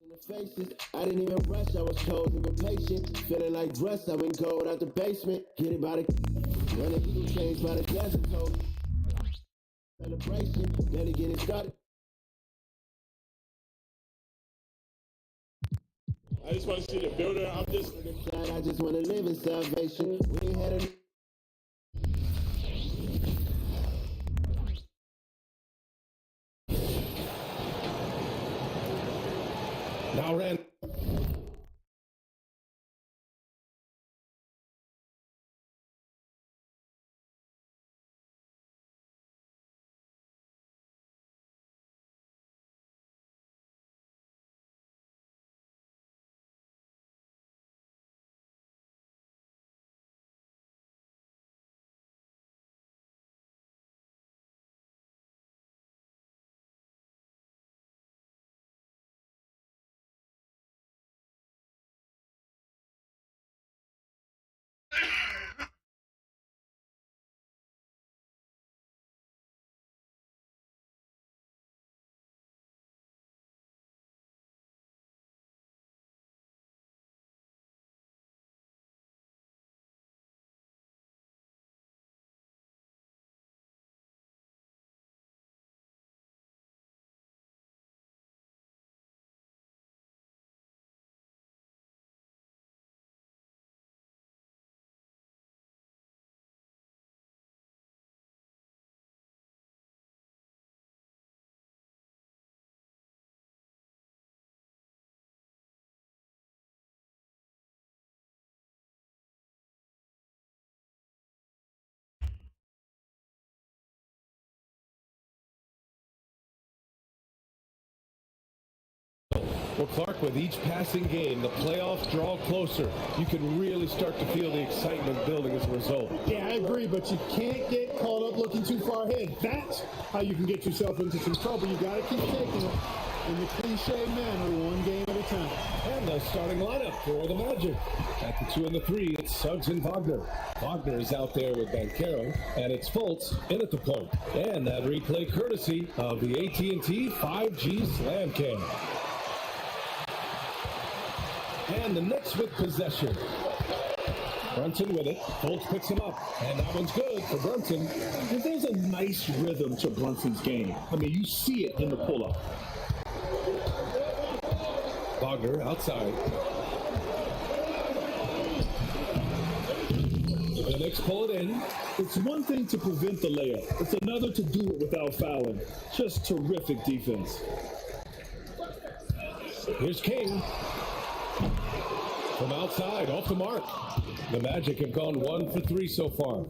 In the faces, I didn't even rush, I was cold and patient. Feeling like dress, I went cold out the basement. Get it by the when the people changed by the desert told. Celebration, barely getting started. I just want to see the builder. I just want to live in salvation. We ain't had a now ran. Well, Clark, with each passing game, the playoffs draw closer. You can really start to feel the excitement building as a result. Yeah, I agree, but you can't get caught up looking too far ahead. That's how you can get yourself into some trouble. You got to keep taking it in the cliche manner, one game at a time. And the starting lineup for the Magic. At the 2 and the 3, it's Suggs and Wagner. Wagner is out there with Banchero, and it's Fultz in at the point. And that replay courtesy of the AT&T 5G Slam Cam. And the Knicks with possession. Brunson with it. Fultz picks him up. And that one's good for Brunson. There's a nice rhythm to Brunson's game. I mean, you see it in the pull-up. Wagner outside. The Knicks pull it in. It's one thing to prevent the layup. It's another to do it without fouling. Just terrific defense. Here's King. From outside, off the mark. The Magic have gone 1 for 3 so far.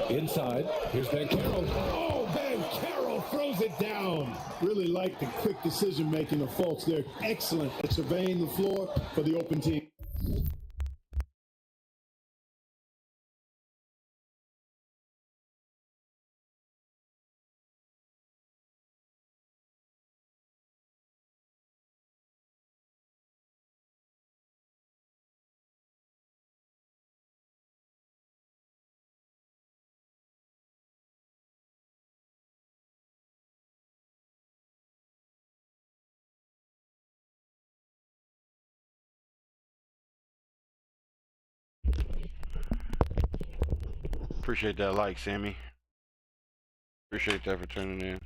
Inside, here's Banchero. Oh, Banchero throws it down. Really like the quick decision-making of Fultz. They're excellent at surveying the floor for the open team. Appreciate that like, Sammy. Appreciate that for tuning in.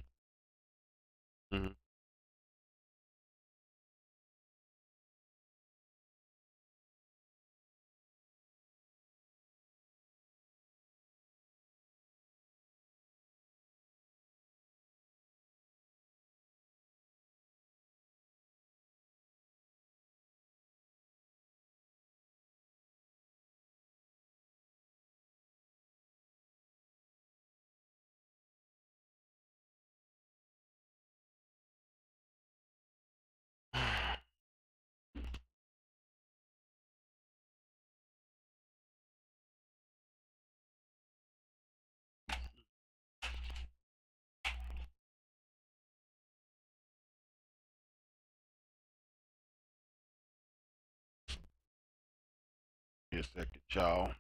Give me a second, y'all.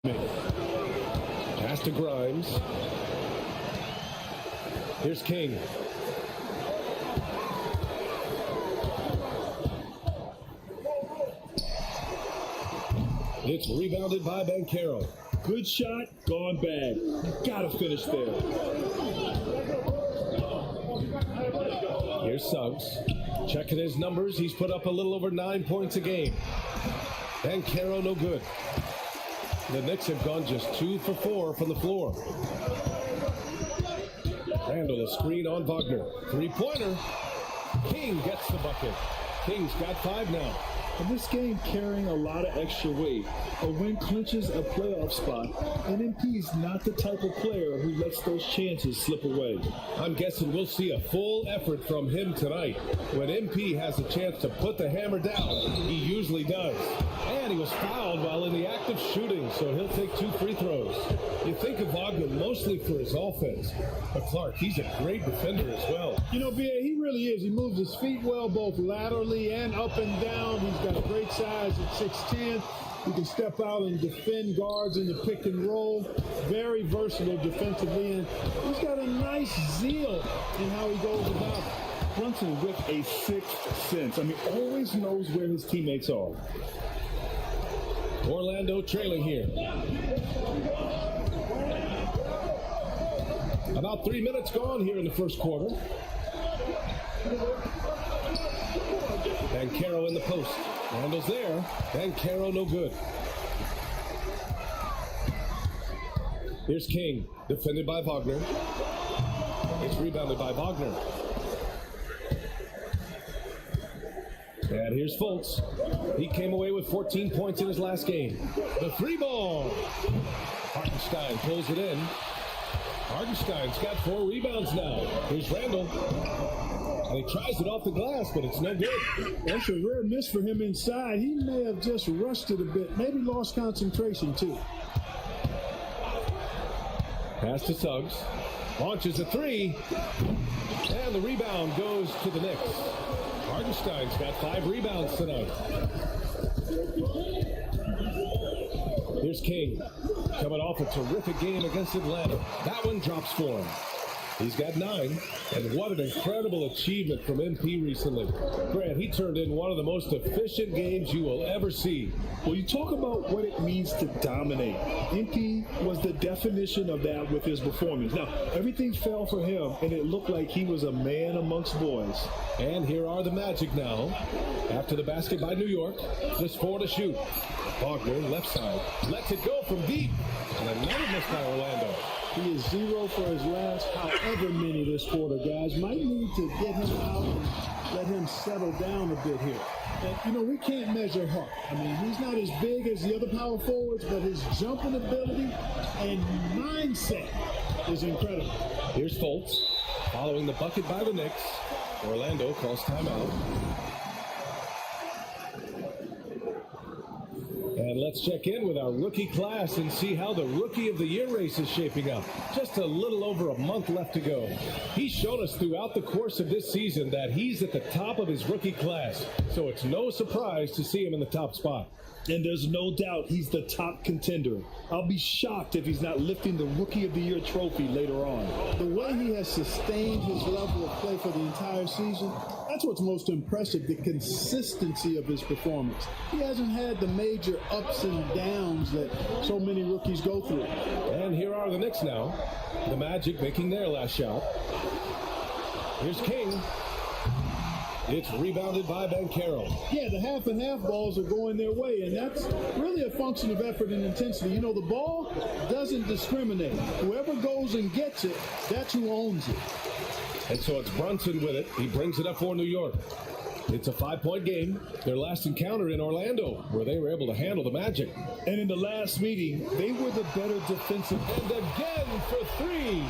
Pass to Grimes. Here's King. It's rebounded by Banchero. Good shot, gone bad. You gotta finish there. Here's Suggs. Checking his numbers. He's put up a little over 9 points a game. Banchero, no good. The Knicks have gone just 2 for 4 from the floor. Randall, a screen on Wagner. Three-pointer. King gets the bucket. King's got 5 now. In this game, carrying a lot of extra weight, a win clinches a playoff spot, and MP's not the type of player who lets those chances slip away. I'm guessing we'll see a full effort from him tonight. When MP has a chance to put the hammer down, he usually does. And he was fouled while in the act of shooting, so he'll take 2 free throws. You think of Wagner mostly for his offense, but Clark, he's a great defender as well. You know, B.A., he really is. He moves his feet well, both laterally and up and down. He's got a great size at 6'10". He can step out and defend guards in the pick and roll. Very versatile defensively, and he's got a nice zeal in how he goes about it. Brunson with a sixth sense. I mean, always knows where his teammates are. Orlando trailing here. About 3 minutes gone here in the first quarter. Banchero in the post. Randall's there. Banchero no good. Here's King, defended by Wagner. It's rebounded by Wagner. And here's Fultz. He came away with 14 points in his last game. The 3-ball. Hartenstein pulls it in. Hartenstein's got 4 rebounds now. Here's Randall. And he tries it off the glass, but it's no good. That's a rare miss for him inside. He may have just rushed it a bit. Maybe lost concentration, too. Pass to Suggs. Launches a 3. And the rebound goes to the Knicks. Hartenstein's got 5 rebounds tonight. Here's King, coming off a terrific game against Atlanta. That one drops for him. He's got 9, and what an incredible achievement from MP recently. Grant, he turned in one of the most efficient games you will ever see. Well, you talk about what it means to dominate. MP was the definition of that with his performance. Now, everything fell for him, and it looked like he was a man amongst boys. And here are the Magic now. After the basket by New York, just 4 to shoot. Wagner, left side, lets it go from deep. And another miss by Orlando. He is 0 for his last however many this quarter, guys. Might need to get him out and let him settle down a bit here. And, you know, we can't measure heart. I mean, he's not as big as the other power forwards, but his jumping ability and mindset is incredible. Here's Fultz, following the bucket by the Knicks. Orlando calls timeout. And let's check in with our rookie class and see how the Rookie of the Year race is shaping up. Just a little over a month left to go. He's shown us throughout the course of this season that he's at the top of his rookie class, so it's no surprise to see him in the top spot. And there's no doubt he's the top contender. I'll be shocked if he's not lifting the Rookie of the Year trophy later on. The way he has sustained his level of play for the entire season, that's what's most impressive, the consistency of his performance. He hasn't had the major ups and downs that so many rookies go through. And here are the Knicks now. The Magic making their last shot. Here's King. It's rebounded by Banchero. Yeah, the half and half balls are going their way, and that's really a function of effort and intensity. You know, the ball doesn't discriminate. Whoever goes and gets it, that's who owns it. And so it's Brunson with it. He brings it up for New York. It's a 5-point game. Their last encounter in Orlando, where they were able to handle the Magic. And in the last meeting, they were the better defensive. And again for 3.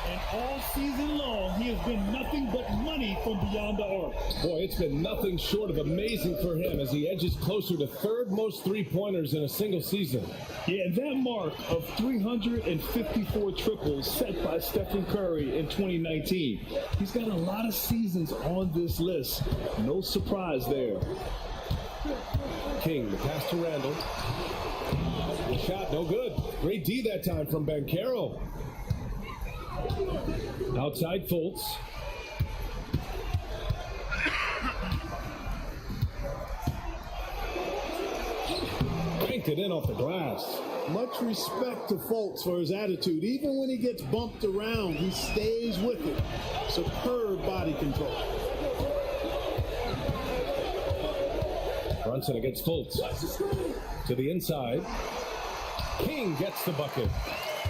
And all season long, he has been nothing but money from beyond the arc. Boy, it's been nothing short of amazing for him as he edges closer to 3rd most 3-pointers in a single season. Yeah, and that mark of 354 triples set by Stephen Curry in 2019. He's got a lot of seasons on this list. No surprise there. King, the pass to Randall. The shot, no good. Great D that time from Banchero. Outside Fultz. Banked it in off the glass. Much respect to Fultz for his attitude. Even when he gets bumped around, he stays with it. Superb body control. Brunson against Fultz. To the inside. King gets the bucket.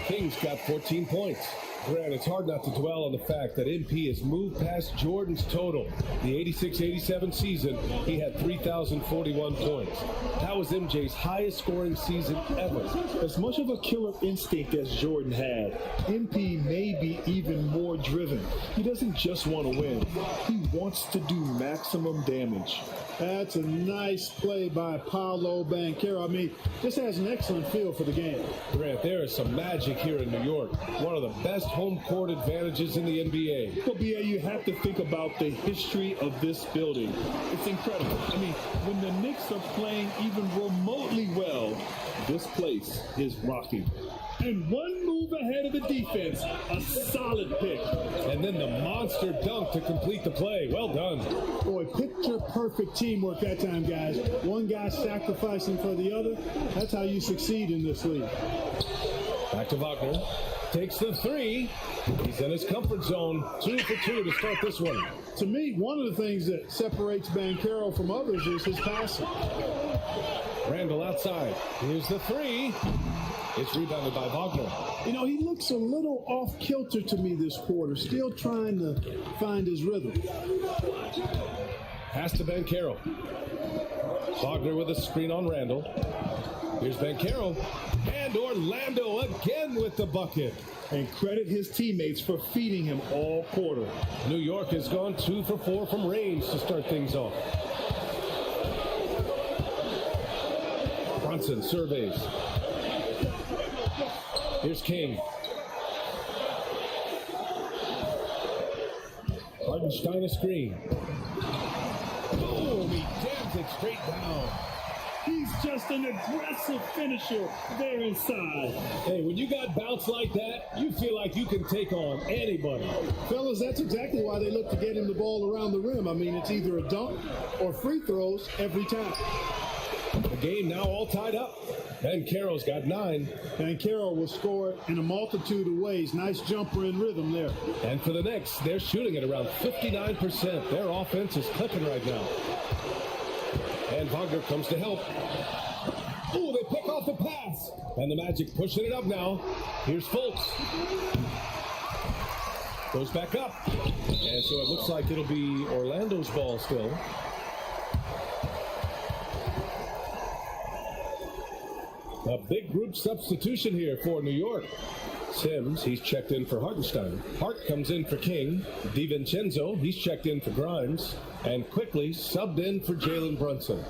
King's got 14 points. Grant, it's hard not to dwell on the fact that MP has moved past Jordan's total. The 86-87 season, he had 3,041 points. That was MJ's highest scoring season ever. As much of a killer instinct as Jordan had, MP may be even more driven. He doesn't just want to win. He wants to do maximum damage. That's a nice play by Paolo Banchero. I mean, just has an excellent feel for the game. Grant, there is some magic here in New York. One of the best home court advantages in the NBA. Well, BA, you have to think about the history of this building. It's incredible. I mean, when the Knicks are playing even remotely well, this place is rocking. And one move ahead of the defense, a solid pick. And then the monster dunk to complete the play. Well done. Boy, picture-perfect teamwork that time, guys. One guy sacrificing for the other. That's how you succeed in this league. Back to Wagner. Takes the three. He's in his comfort zone. 2 for 2 to start this one. To me, one of the things that separates Banchero from others is his passing. Randall outside. Here's the three. It's rebounded by Wagner. You know, he looks a little off-kilter to me this quarter, still trying to find his rhythm. Pass to Banchero. Wagner with a screen on Randall. Here's Banchero. And Orlando again with the bucket. And credit his teammates for feeding him all quarter. New York has gone 2 for 4 from range to start things off. Brunson surveys. Here's King. Hartenstein a screen. Boom! He jams it straight down. He's just an aggressive finisher there inside. Hey, when you got bounce like that, you feel like you can take on anybody. Fellas, that's exactly why they look to get him the ball around the rim. I mean, it's either a dunk or free throws every time. The game now all tied up. Banchero's got 9. Banchero will score in a multitude of ways. Nice jumper in rhythm there. And for the Knicks, they're shooting at around 59%. Their offense is clicking right now. And Wagner comes to help. Ooh, they pick off the pass. And the Magic pushing it up now. Here's Fultz. Goes back up. And so it looks like it'll be Orlando's ball still. A big group substitution here for New York. Sims, he's checked in for Hartenstein. Hart comes in for King. DiVincenzo, he's checked in for Grimes. And quickly subbed in for Jalen Brunson.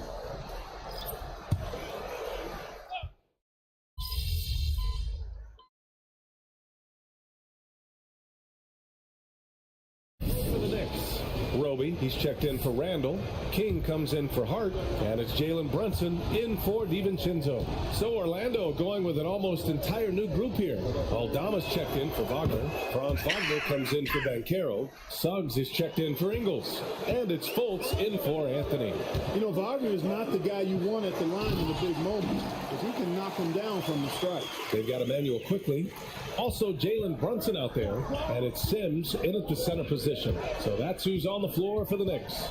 For the Knicks, Roby, he's checked in for Randall. King comes in for Hart, and it's Jalen Brunson in for DiVincenzo. So Orlando going with an almost entire new group here. Aldama's checked in for Wagner. Franz Wagner comes in for Banchero. Suggs is checked in for Ingles. And it's Fultz in for Anthony. You know, Wagner is not the guy you want at the line in the big moments, but he can knock him down from the strike. They've got Emmanuel quickly. Also Jalen Brunson out there, and it's Sims in at the center position. So that's who's on the floor for the Knicks.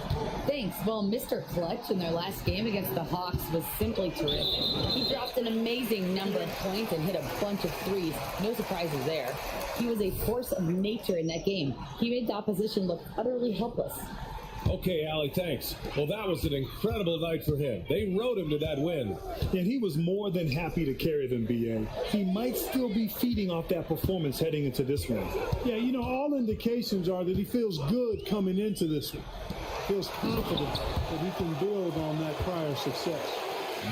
Thanks. Well, Mr. Clutch in their last game against the Hawks was simply terrific. He dropped an amazing number of points and hit a bunch of threes. No surprises there. He was a force of nature in that game. He made the opposition look utterly helpless. Okay, Allie, thanks. Well, that was an incredible night for him. They rode him to that win. And he was more than happy to carry them, BA. He might still be feeding off that performance heading into this one. Yeah, you know, all indications are that he feels good coming into this one. Feels confident that he can build on that prior success.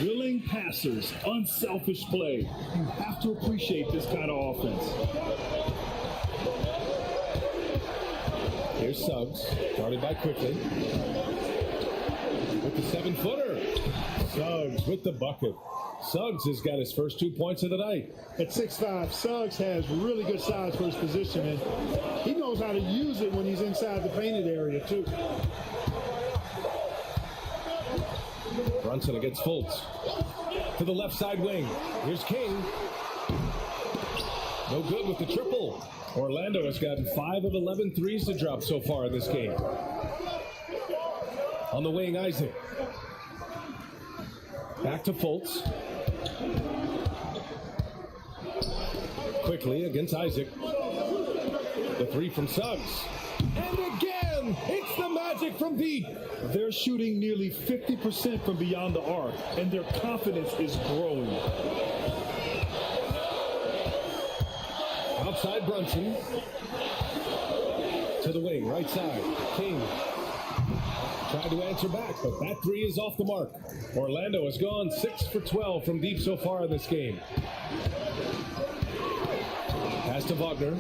Willing passers, unselfish play. You have to appreciate this kind of offense. Here's Suggs, guarded by Quickly. With the 7-footer. Suggs with the bucket. Suggs has got his first 2 points of the night. At 6'5", Suggs has really good size for his position, and he knows how to use it when he's inside the painted area, too. Brunson against Fultz. To the left side wing. Here's King. No good with the triple. Orlando has gotten 5 of 11 threes to drop so far in this game. On the wing, Isaac. Back to Fultz. Quickly against Isaac. The three from Suggs. And again, it's the Magic from deep. They're shooting nearly 50% from beyond the arc, and their confidence is growing. Outside Brunson. To the wing, right side. King. Tried to answer back, but that three is off the mark. Orlando has gone 6 for 12 from deep so far in this game. Pass to Wagner.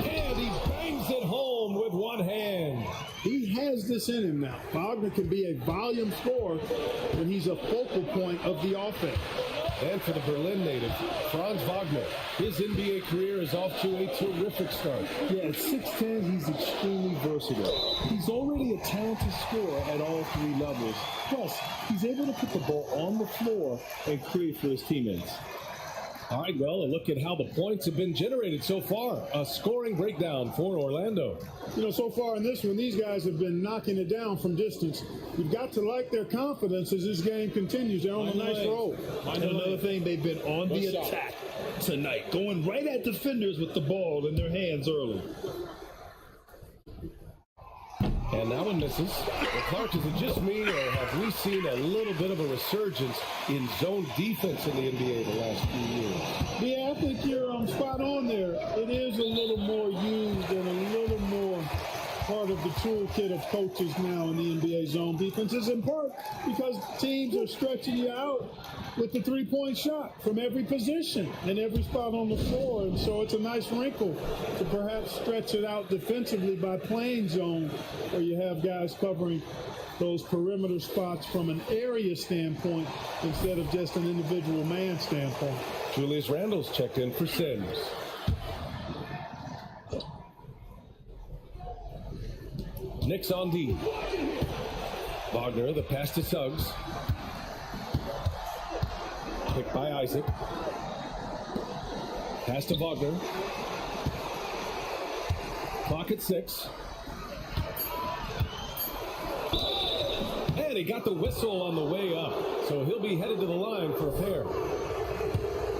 And he bangs it home with one hand. He has this in him now. Wagner can be a volume scorer when he's a focal point of the offense. And for the Berlin native, Franz Wagner, his NBA career is off to a terrific start. Yeah, at 6'10", he's extremely versatile. He's already a talented scorer at all three levels. Plus, he's able to put the ball on the floor and create for his teammates. All right, well, a look at how the points have been generated so far. A scoring breakdown for Orlando. You know, so far in this one, these guys have been knocking it down from distance. You've got to like their confidence as this game continues. They're on a nice roll. And another thing, they've been on the attack tonight, going right at defenders with the ball in their hands early. And that one misses. Well, Clark, is it just me, or have we seen a little bit of a resurgence in zone defense in the NBA the last few years? Yeah, I think you're spot on there. It is a little more used and a little more part of the toolkit of coaches now in the NBA zone defenses, in part because teams are stretching you out with the three-point shot from every position and every spot on the floor. And so it's a nice wrinkle to perhaps stretch it out defensively by playing zone, where you have guys covering those perimeter spots from an area standpoint instead of just an individual man standpoint. Julius Randle's checked in for Sims. Knicks on D. Wagner, the pass to Suggs. Picked by Isaac. Pass to Wagner. Clock at 6. And he got the whistle on the way up. So he'll be headed to the line for a pair.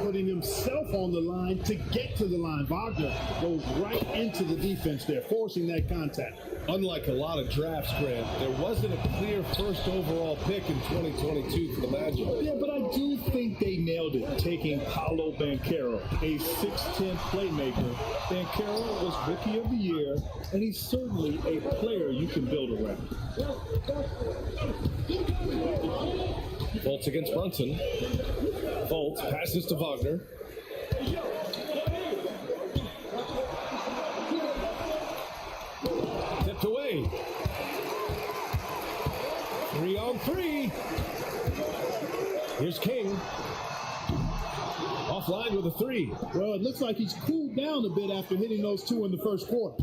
Putting himself on the line to get to the line. Wagner goes right into the defense there, forcing that contact. Unlike a lot of drafts, Grant, there wasn't a clear first overall pick in 2022 for the Magic. Yeah, but I do think they nailed it, taking Paolo Banchero, a 6'10 playmaker. Banchero was Rookie of the Year, and he's certainly a player you can build around. Fultz against Brunson. Fultz passes to Wagner. Tipped away. 3 on 3. Here's King. Offline with a 3. Well, it looks like he's cooled down a bit after hitting those two in the first quarter.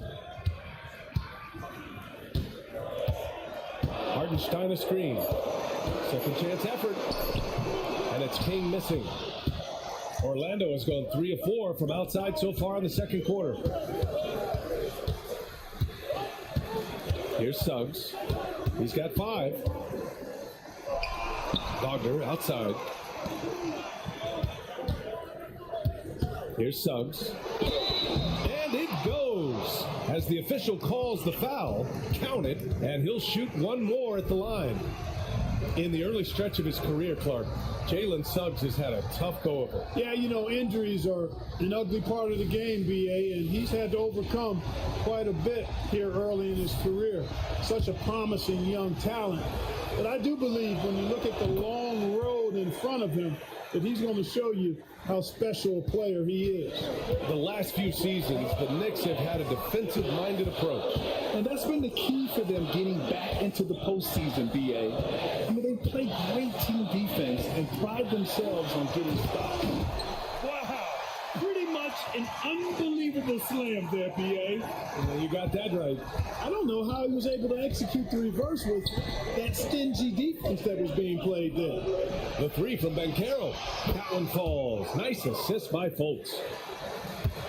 Hartenstein a screen. Second chance effort. And it's King missing. Orlando has gone 3 of 4 from outside so far in the second quarter. Here's Suggs. He's got 5. Wagner outside. Here's Suggs. And it goes. As the official calls the foul, count it, and he'll shoot one more at the line. In the early stretch of his career, Clark, Jalen Suggs has had a tough go of it. Yeah, you know, injuries are an ugly part of the game, B.A., and he's had to overcome quite a bit here early in his career. Such a promising young talent. But I do believe when you look at the long road in front of him, that he's going to show you how special a player he is. The last few seasons, the Knicks have had a defensive-minded approach. And that's been the key for them getting back into the postseason, B.A. I mean, they play great team defense and pride themselves on getting stops. Wow, pretty much an unbelievable slam there, B.A. You got that right. I don't know how he was able to execute the reverse with that stingy defense that was being played there. The 3 from Banchero. That one falls. Nice assist by Fultz.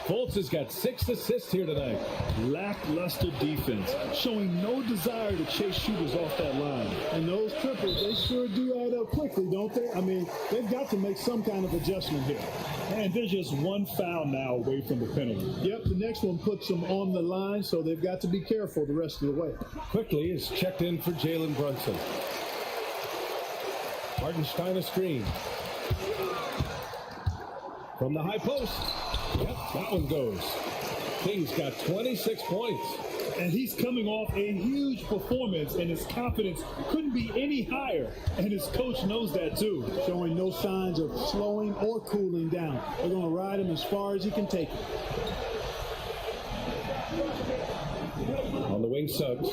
Fultz has got 6 assists here tonight. Lackluster defense, showing no desire to chase shooters off that line. And those triples, they sure do add up quickly, don't they? I mean, they've got to make some kind of adjustment here. And there's just one foul now away from the penalty. Yep, the next one puts them on the line, so they've got to be careful the rest of the way. Quickly is checked in for Jalen Brunson. Hartenstein a screen. From the high post. Yep, that one goes. King's got 26 points. And he's coming off a huge performance, and his confidence couldn't be any higher. And his coach knows that too. Showing no signs of slowing or cooling down. They're going to ride him as far as he can take it. On the wing, Suggs.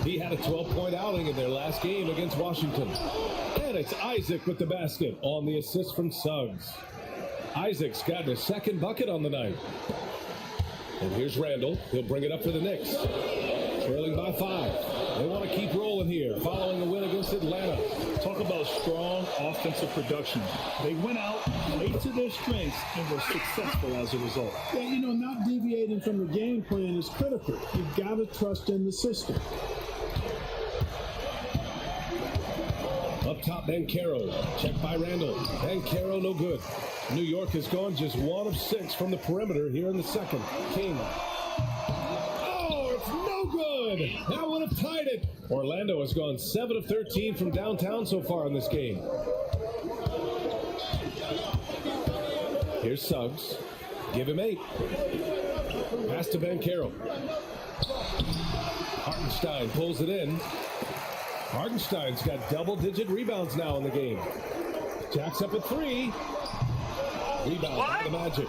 He had a 12-point outing in their last game against Washington. And it's Isaac with the basket on the assist from Suggs. Isaac's got his second bucket on the night. And here's Randall. He'll bring it up for the Knicks. Trailing by 5. They want to keep rolling here following a win against Atlanta. Talk about strong offensive production. They went out, played to their strengths, and were successful as a result. Yeah, you know, not deviating from the game plan is critical. You've got to trust in the system. Up top, Bankero. Checked by Randall. Bankero no good. New York has gone just 1 of 6 from the perimeter here in the second. King. Oh, it's no good. That would have tied it. Orlando has gone 7 of 13 from downtown so far in this game. Here's Suggs. Give him 8. Pass to Bankero. Hartenstein pulls it in. Hartenstein's got double-digit rebounds now in the game. Jacks up at 3. Rebound by the Magic.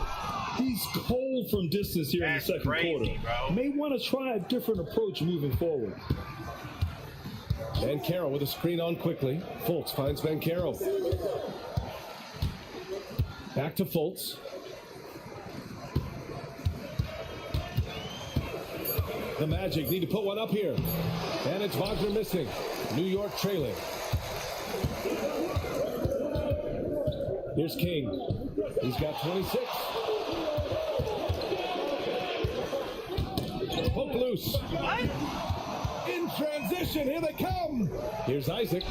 He's cold from distance here in the second quarter. Bro. May want to try a different approach moving forward. Bankero with a screen on quickly. Fultz finds Bankero. Back to Fultz. The Magic need to put one up here. And it's Wagner missing. New York trailing. Here's King. He's got 26. Poke loose. In transition, here they come. Here's Isaac.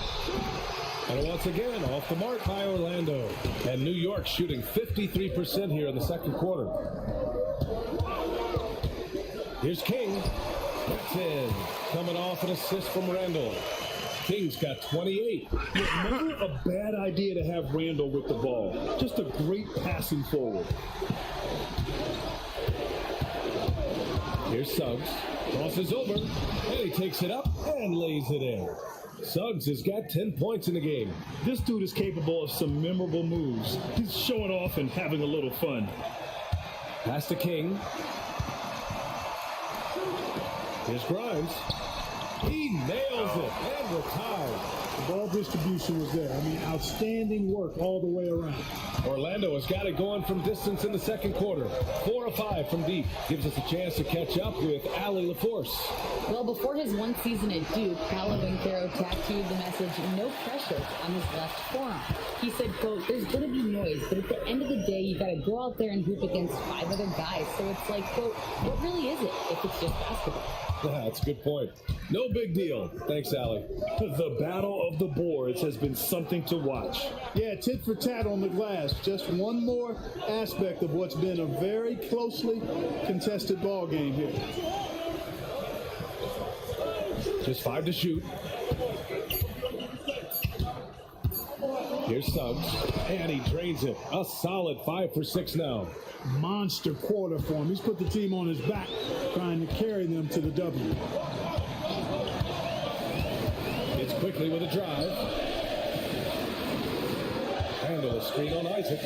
And once again, off the mark by Orlando. And New York shooting 53% here in the second quarter. Here's King. That's in. Coming off an assist from Randall. King's got 28. Never a bad idea to have Randall with the ball. Just a great passing forward. Here's Suggs. Crosses over. And he takes it up and lays it in. Suggs has got 10 points in the game. This dude is capable of some memorable moves. He's showing off and having a little fun. Pass to King. Here's Grimes. He nails it, and we're tied. The ball distribution was there. I mean, outstanding work all the way around. Orlando has got it going from distance in the second quarter. 4 of 5 from deep. Gives us a chance to catch up with Allie LaForce. Well, before his one season at Duke, Paolo Banchero tattooed the message, "No pressure," on his left forearm. He said, quote, "There's going to be noise, but at the end of the day, you got to go out there and hoop against 5 other guys. So it's like, quote, what really is it if it's just basketball?" That's a good point. No big deal. Thanks, Allie. The battle of the boards has been something to watch. Yeah, tit for tat on the glass. Just one more aspect of what's been a very closely contested ball game here. Just 5 to shoot. Here's Suggs, and he drains it. A solid 5 for 6 now. Monster quarter for him. He's put the team on his back, trying to carry them to the W. It's quickly with a drive. Handle a screen on Isaac.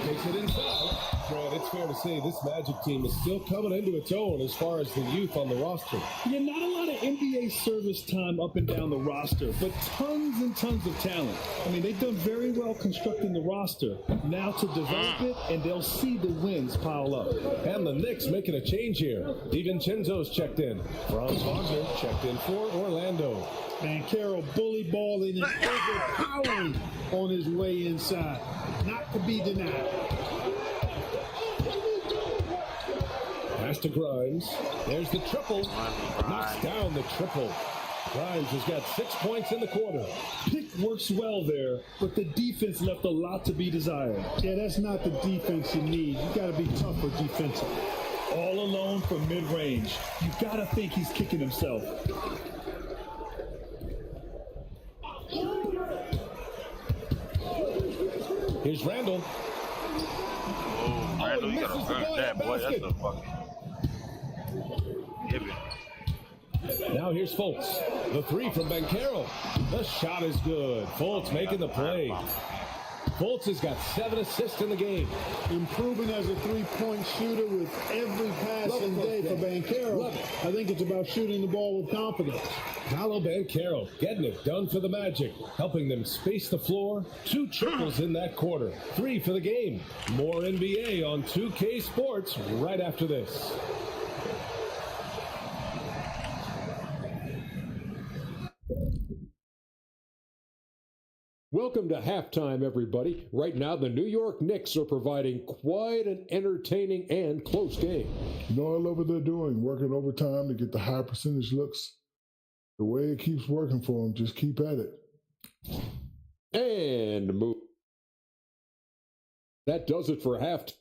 Takes it inside. Fred, it's fair to say this Magic team is still coming into its own as far as the youth on the roster. Yeah, not a lot of NBA service time up and down the roster, but tons and tons of talent. I mean, they've done very well constructing the roster. Now to develop it, and they'll see the wins pile up. And the Knicks making a change here. DiVincenzo's checked in. Franz Wagner checked in for Orlando. Banchero bully balling and overpowering on his way inside. Not to be denied. Pass to Grimes. There's the triple. Knocks down the triple. Grimes has got 6 points in the quarter. Pick works well there, but the defense left a lot to be desired. Yeah, that's not the defense you need. You got to be tougher defensively. All alone from mid-range. You got to think he's kicking himself. Here's Randall. Oh, Randall, you gotta run that, boy. That's a fucking give it. Now here's Fultz. The three from Banchero. The shot is good. Fultz making the play. Fultz has got 7 assists in the game. Improving as a three-point shooter with every passing day for Banchero. I think it's about shooting the ball with confidence. Paolo Banchero getting it done for the Magic, helping them space the floor. 2 triples in that quarter. 3 for the game. More NBA on 2K Sports right after this. Welcome to halftime, everybody. Right now, the New York Knicks are providing quite an entertaining and close game. You know, I love what they're doing, working overtime to get the high percentage looks. The way it keeps working for them, just keep at it. And move. That does it for halftime.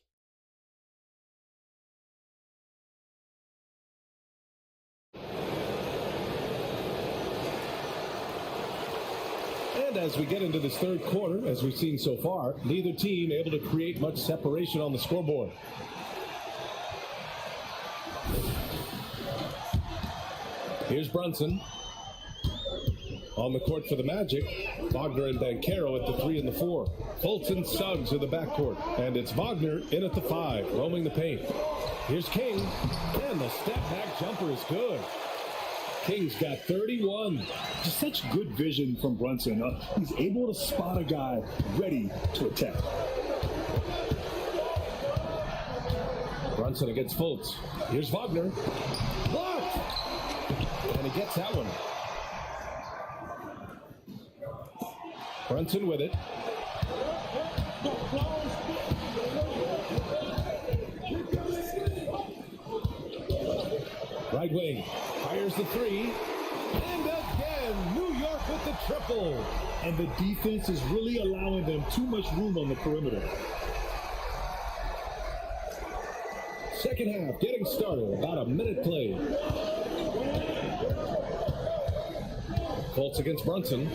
And as we get into this third quarter, as we've seen so far, neither team able to create much separation on the scoreboard. Here's Brunson. On the court for the Magic, Wagner and Banchero at the 3 and the 4. Fultz and Suggs in the backcourt. And it's Wagner in at the 5, roaming the paint. Here's King. And the step-back jumper is good. King's got 31. Just such good vision from Brunson. He's able to spot a guy ready to attack. Brunson against Fultz. Here's Wagner. Blocked! And he gets that one. Brunson with it. Right wing. Fires the 3. And again, New York with the triple. And the defense is really allowing them too much room on the perimeter. Second half getting started. About a minute played. Fultz against Brunson.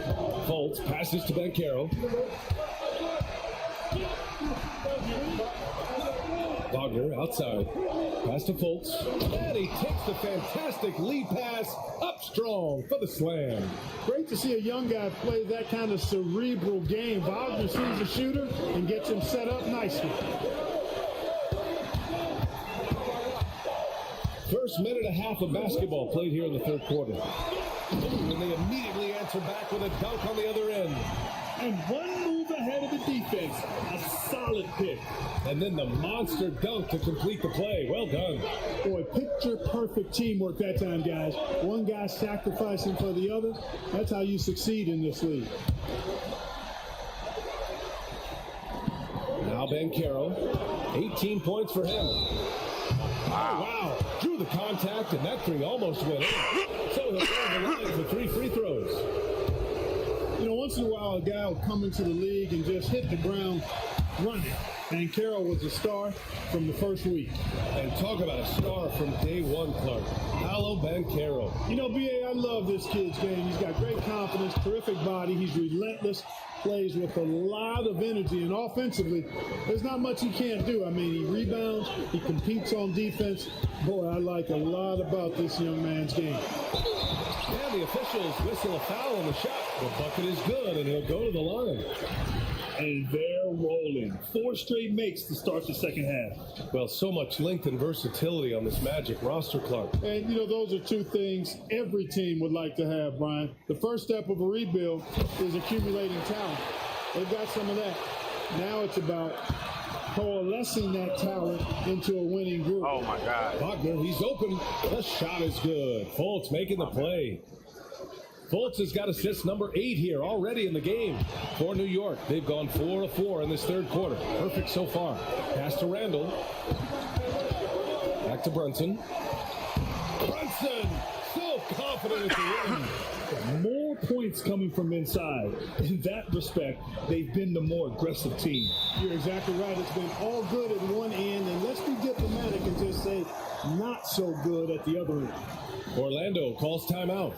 Fultz passes to Banchero. Wagner outside. Pass to Fultz. And he takes the fantastic lead pass up strong for the slam. Great to see a young guy play that kind of cerebral game. Wagner sees a shooter and gets him set up nicely. First minute and a half of basketball played here in the third quarter. And they immediately answer back with a dunk on the other end. And one move ahead of the defense. A solid pick. And then the monster dunk to complete the play. Well done. Boy, picture perfect teamwork that time, guys. One guy sacrificing for the other. That's how you succeed in this league. Now Banchero. 18 points for him. Wow. Drew the contact, and that 3 almost went in. So he'll go the line for 3 free throws. You know, once in a while, a guy will come into the league and just hit the ground running. And Carroll was a star from the first week. And talk about a star from day one, Clark. Paolo Banchero. You know, B.A., I love this kid's game. He's got great confidence, terrific body. He's relentless, plays with a lot of energy. And offensively, there's not much he can't do. I mean, he rebounds, he competes on defense. Boy, I like a lot about this young man's game. And the officials whistle a foul on the shot. The bucket is good, and he'll go to the line. And they're rolling. 4 straight makes to start the second half. Well, so much length and versatility on this Magic roster, Clark. And, you know, those are 2 things every team would like to have, Brian. The first step of a rebuild is accumulating talent. They've got some of that. Now it's about coalescing that talent into a winning group. Oh, my God. Wagner, he's open. The shot is good. Fultz making the play. Fultz has got assist number 8 here already in the game for New York. They've gone 4 of 4 in this third quarter. Perfect so far. Pass to Randall. Back to Brunson. Brunson, so confident at the rim. More points coming from inside. In that respect, they've been the more aggressive team. You're exactly right. It's been all good at one end, and let's be diplomatic and just say not so good at the other end. Orlando calls timeout.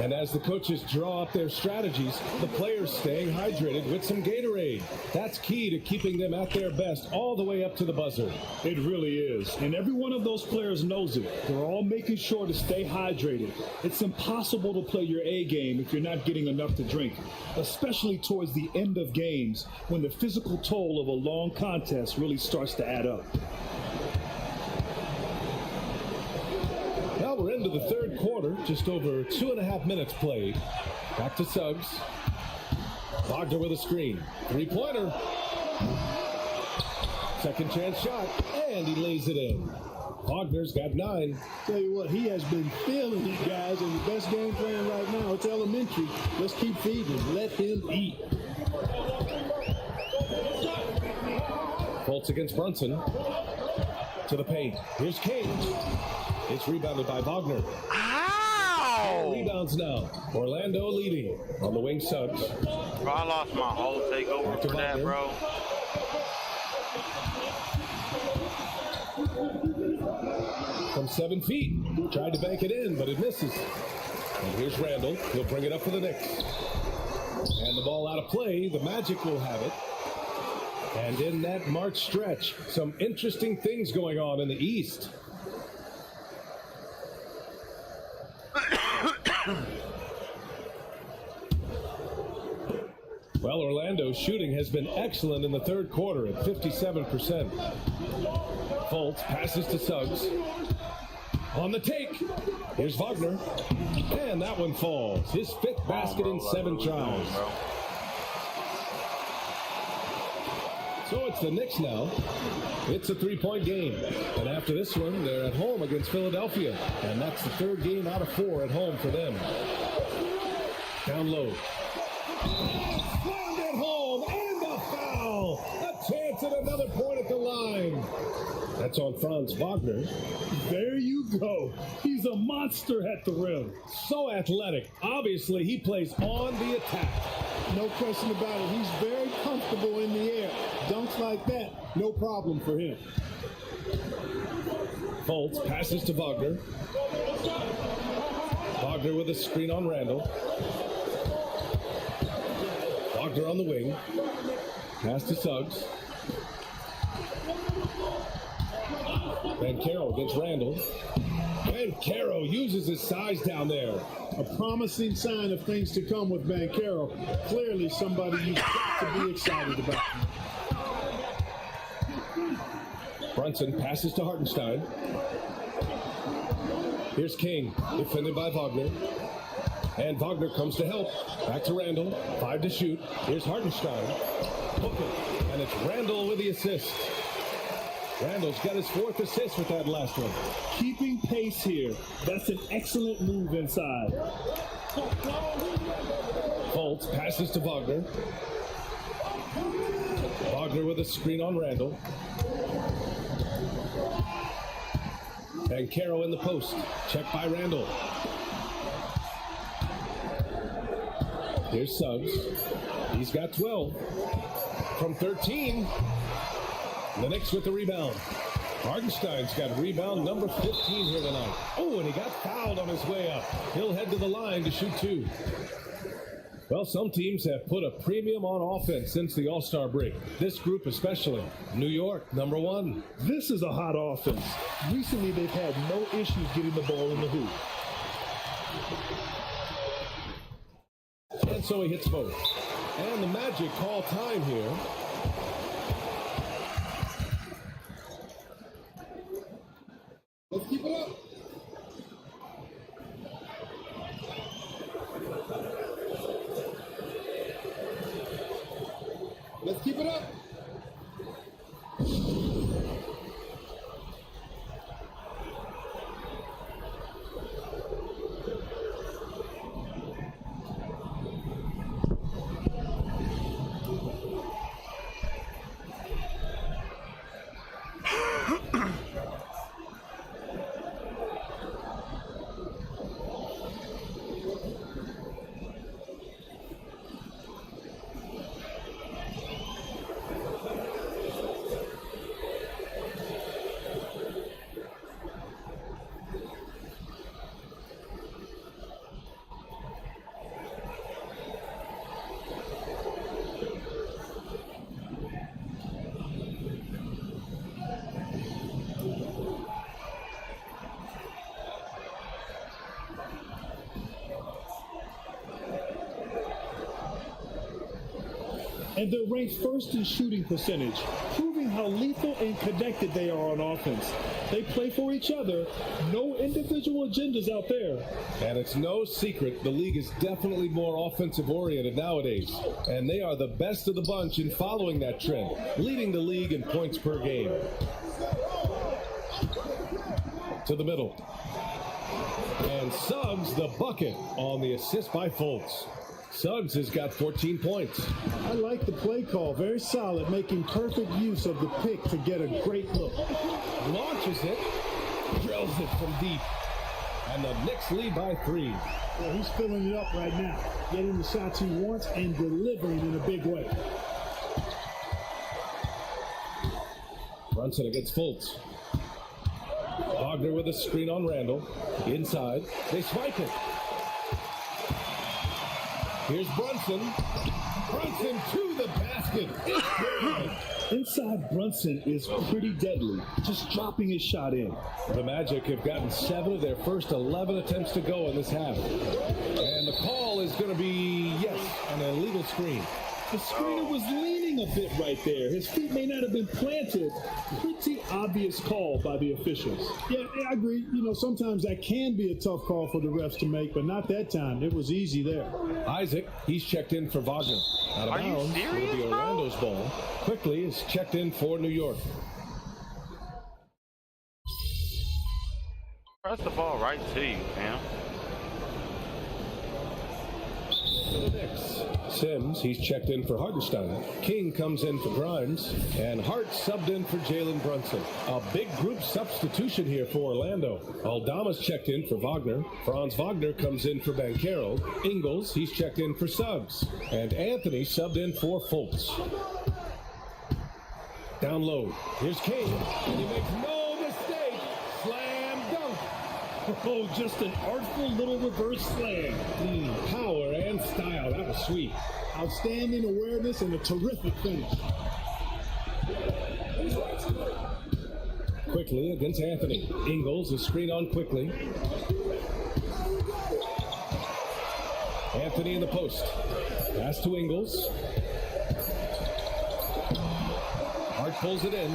And as the coaches draw up their strategies, the players staying hydrated with some Gatorade. That's key to keeping them at their best all the way up to the buzzer. It really is. And every one of those players knows it. They're all making sure to stay hydrated. It's impossible to play your A game if you're not getting enough to drink, especially towards the end of games when the physical toll of a long contest really starts to add up. Well, we're into the third quarter, just over 2.5 minutes played. Back to Suggs. Wagner with a screen. Three-pointer. Second chance shot, and he lays it in. Wagner's got 9. Tell you what, he has been feeling it, guys, and the best game plan right now, it's elementary. Let's keep feeding him. Let him eat. Fultz against Brunson. To the paint. Here's King. It's rebounded by Wagner. Ow! Rebounds now. Orlando leading. On the wing, Suggs. Bro, I lost my whole takeover for that, bro. From 7 feet. Tried to bank it in, but it misses. And here's Randall. He'll bring it up for the Knicks. And the ball out of play. The Magic will have it. And in that March stretch, some interesting things going on in the East. Well, Orlando's shooting has been excellent in the third quarter at 57%. Fultz passes to Suggs. On the take, here's Wagner. And that one falls. His 5th basket in 7 tries. So it's the Knicks now. It's a 3-point game. And after this one, they're at home against Philadelphia. And that's the 3rd game out of 4 at home for them. Down low. Slammed at home, and a foul. A chance at another point at the line. That's on Franz Wagner. There you go. He's a monster at the rim. So athletic. Obviously, he plays on the attack. No question about it. He's very comfortable in the air. Dunks like that, no problem for him. Fultz passes to Wagner. Wagner with a screen on Randall. Wagner on the wing. Pass to Suggs. Banchero against Randall. Banchero uses his size down there. A promising sign of things to come with Banchero. Clearly somebody you've got to be excited about. Brunson passes to Hartenstein. Here's King, defended by Wagner. And Wagner comes to help. Back to Randall. 5 to shoot. Here's Hartenstein. Hook it. And it's Randall with the assist. Randall's got his 4th assist with that last one. Keeping pace here. That's an excellent move inside. Fultz passes to Wagner. Wagner with a screen on Randall. Banchero in the post. Checked by Randall. Here's Suggs. He's got 12. From 13. The Knicks with the rebound. Hartenstein's got rebound number 15 here tonight. Oh, and he got fouled on his way up. He'll head to the line to shoot 2. Well, some teams have put a premium on offense since the All-Star break. This group especially. New York, number 1. This is a hot offense. Recently, they've had no issues getting the ball in the hoop. And so he hits both. And the Magic call time here. Let's keep it up. Let's keep it up. And they're ranked first in shooting percentage, proving how lethal and connected they are on offense. They play for each other. No individual agendas out there. And it's no secret the league is definitely more offensive-oriented nowadays. And they are the best of the bunch in following that trend, leading the league in points per game. To the middle. And Suggs the bucket on the assist by Fultz. Suggs has got 14 points. I like the play call. Very solid, making perfect use of the pick to get a great look. Launches it, drills it from deep. And the Knicks lead by 3. Well, he's filling it up right now, getting the shots he wants and delivering in a big way. Brunson against Fultz. Wagner with a screen on Randall. Inside, they swipe it. Here's Brunson. Brunson to the basket. Inside Brunson is pretty deadly, just dropping his shot in. The Magic have gotten 7 of their first 11 attempts to go in this half. And the call is going to be, yes, an illegal screen. The screener was leaning a bit right there. His feet may not have been planted. Pretty obvious call by the officials. Yeah, I agree. You know, sometimes that can be a tough call for the refs to make, but not that time. It was easy there. Isaac, he's checked in for Wagner. Out of bounds, it'll be Orlando's ball. Quickly is checked in for New York. Press the ball right to you, man. To the Knicks. Sims, he's checked in for Hartenstein. King comes in for Grimes. And Hart subbed in for Jalen Brunson. A big group substitution here for Orlando. Aldama's checked in for Wagner. Franz Wagner comes in for Banchero. Ingles, he's checked in for Suggs. And Anthony subbed in for Fultz. Down low. Here's King. And he makes no mistake. Slam dunk. Oh, just an artful little reverse slam. Power and style. That was sweet. Outstanding awareness and a terrific finish. Quickly against Anthony. Ingles is screen on quickly. Anthony in the post. Pass to Ingles. Hart pulls it in.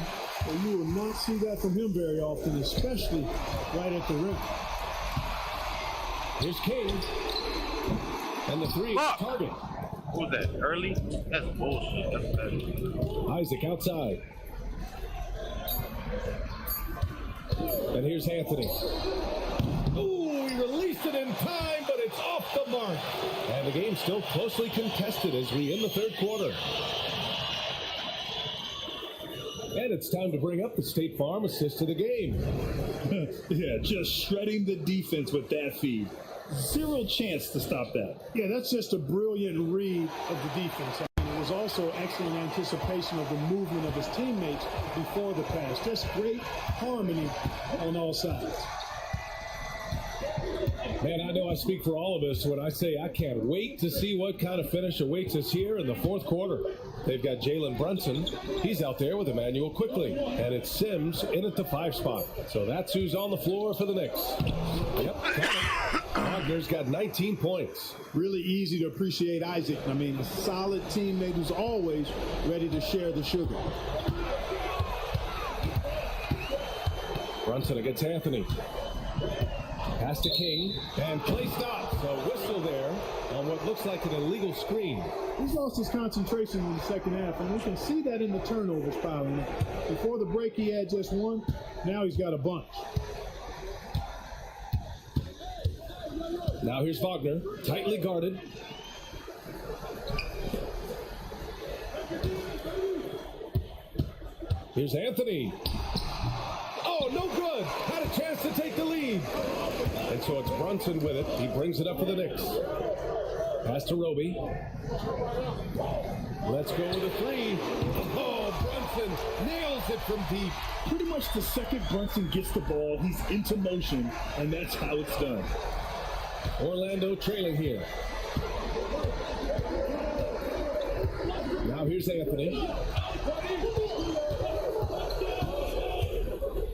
Well, you will not see that from him very often, especially right at the rim. Here's King. And the three target. What was that? Early? That's bullshit. That's bad. Isaac outside. And here's Anthony. Ooh, he released it in time, but it's off the mark. And the game's still closely contested as we end the third quarter. And it's time to bring up the State Farm assist of the game. Yeah, just shredding the defense with that feed. Zero chance to stop that. Yeah, that's just a brilliant read of the defense. I mean, it was also excellent anticipation of the movement of his teammates before the pass. Just great harmony on all sides. Man, I know I speak for all of us when I say I can't wait to see what kind of finish awaits us here in the fourth quarter. They've got Jalen Brunson. He's out there with Emmanuel Quickly. And it's Sims in at the 5 spot. So that's who's on the floor for the Knicks. Yep, Wagner's got 19 points. Really easy to appreciate Isaac. I mean, a solid teammate who's always ready to share the sugar. Brunson against Anthony. Pass to King, and play stops. A whistle there on what looks like an illegal screen. He's lost his concentration in the second half, and we can see that in the turnovers piling up. Before the break, he had just one. Now he's got a bunch. Now here's Wagner, tightly guarded. Here's Anthony. Oh, no good. Had a chance to take the lead. And so it's Brunson with it. He brings it up for the Knicks. Pass to Roby. Let's go with a three. Oh, Brunson nails it from deep. Pretty much the second Brunson gets the ball, he's into motion, and that's how it's done. Orlando trailing here. Now here's Anthony.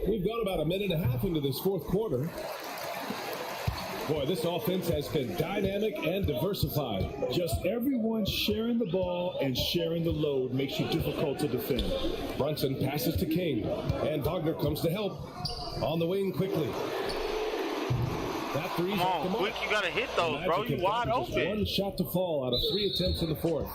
We've gone about a minute and a half into this fourth quarter. Boy, this offense has been dynamic and diversified. Just everyone sharing the ball and sharing the load makes you difficult to defend. Brunson passes to King, and Wagner comes to help. On the wing quickly. That three's Come on, quick, you gotta hit those, bro. You wide open. One shot to fall out of 3 attempts in the fourth.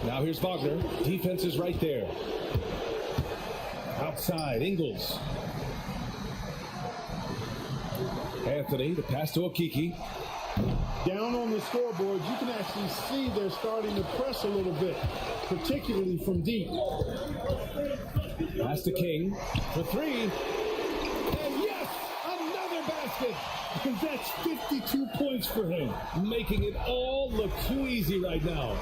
Now here's Wagner. Defense is right there. Outside, Ingles. Anthony, the pass to Okiki. Down on the scoreboard, you can actually see they're starting to press a little bit, particularly from deep. Pass to King for 3. And yes, another basket. And that's 52 points for him. Making it all look too easy right now.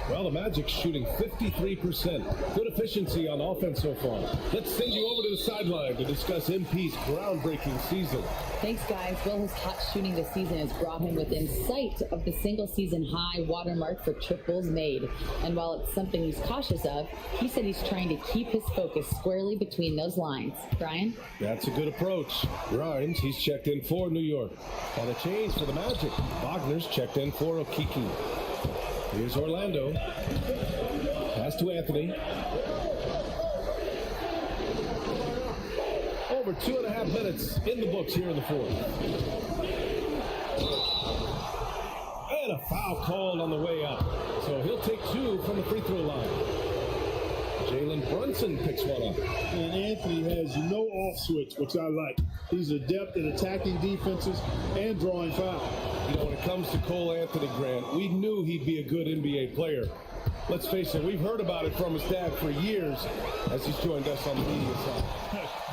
Well, the Magic's shooting 53%. Good efficiency on offense so far. Let's send you over to the sideline to discuss MP's groundbreaking season. Thanks, guys. Well, his hot shooting this season has brought him within sight of the single-season high watermark for triples made. And while it's something he's cautious of, he said he's trying to keep his focus squarely between those lines. Brian? That's a good approach. Grimes, he's checked in for New York. And a change for the Magic. Wagner's checked in for Okiki. Here's Orlando. Pass to Anthony. Over 2.5 minutes in the books here in the fourth. And a foul called on the way up. So he'll take 2 from the free throw line. Jalen Brunson picks one up. And Anthony has no off switch, which I like. He's adept at attacking defenses and drawing fouls. You know, when it comes to Cole Anthony, Grant, we knew he'd be a good NBA player. Let's face it, we've heard about it from his dad for years as he's joined us on the media side.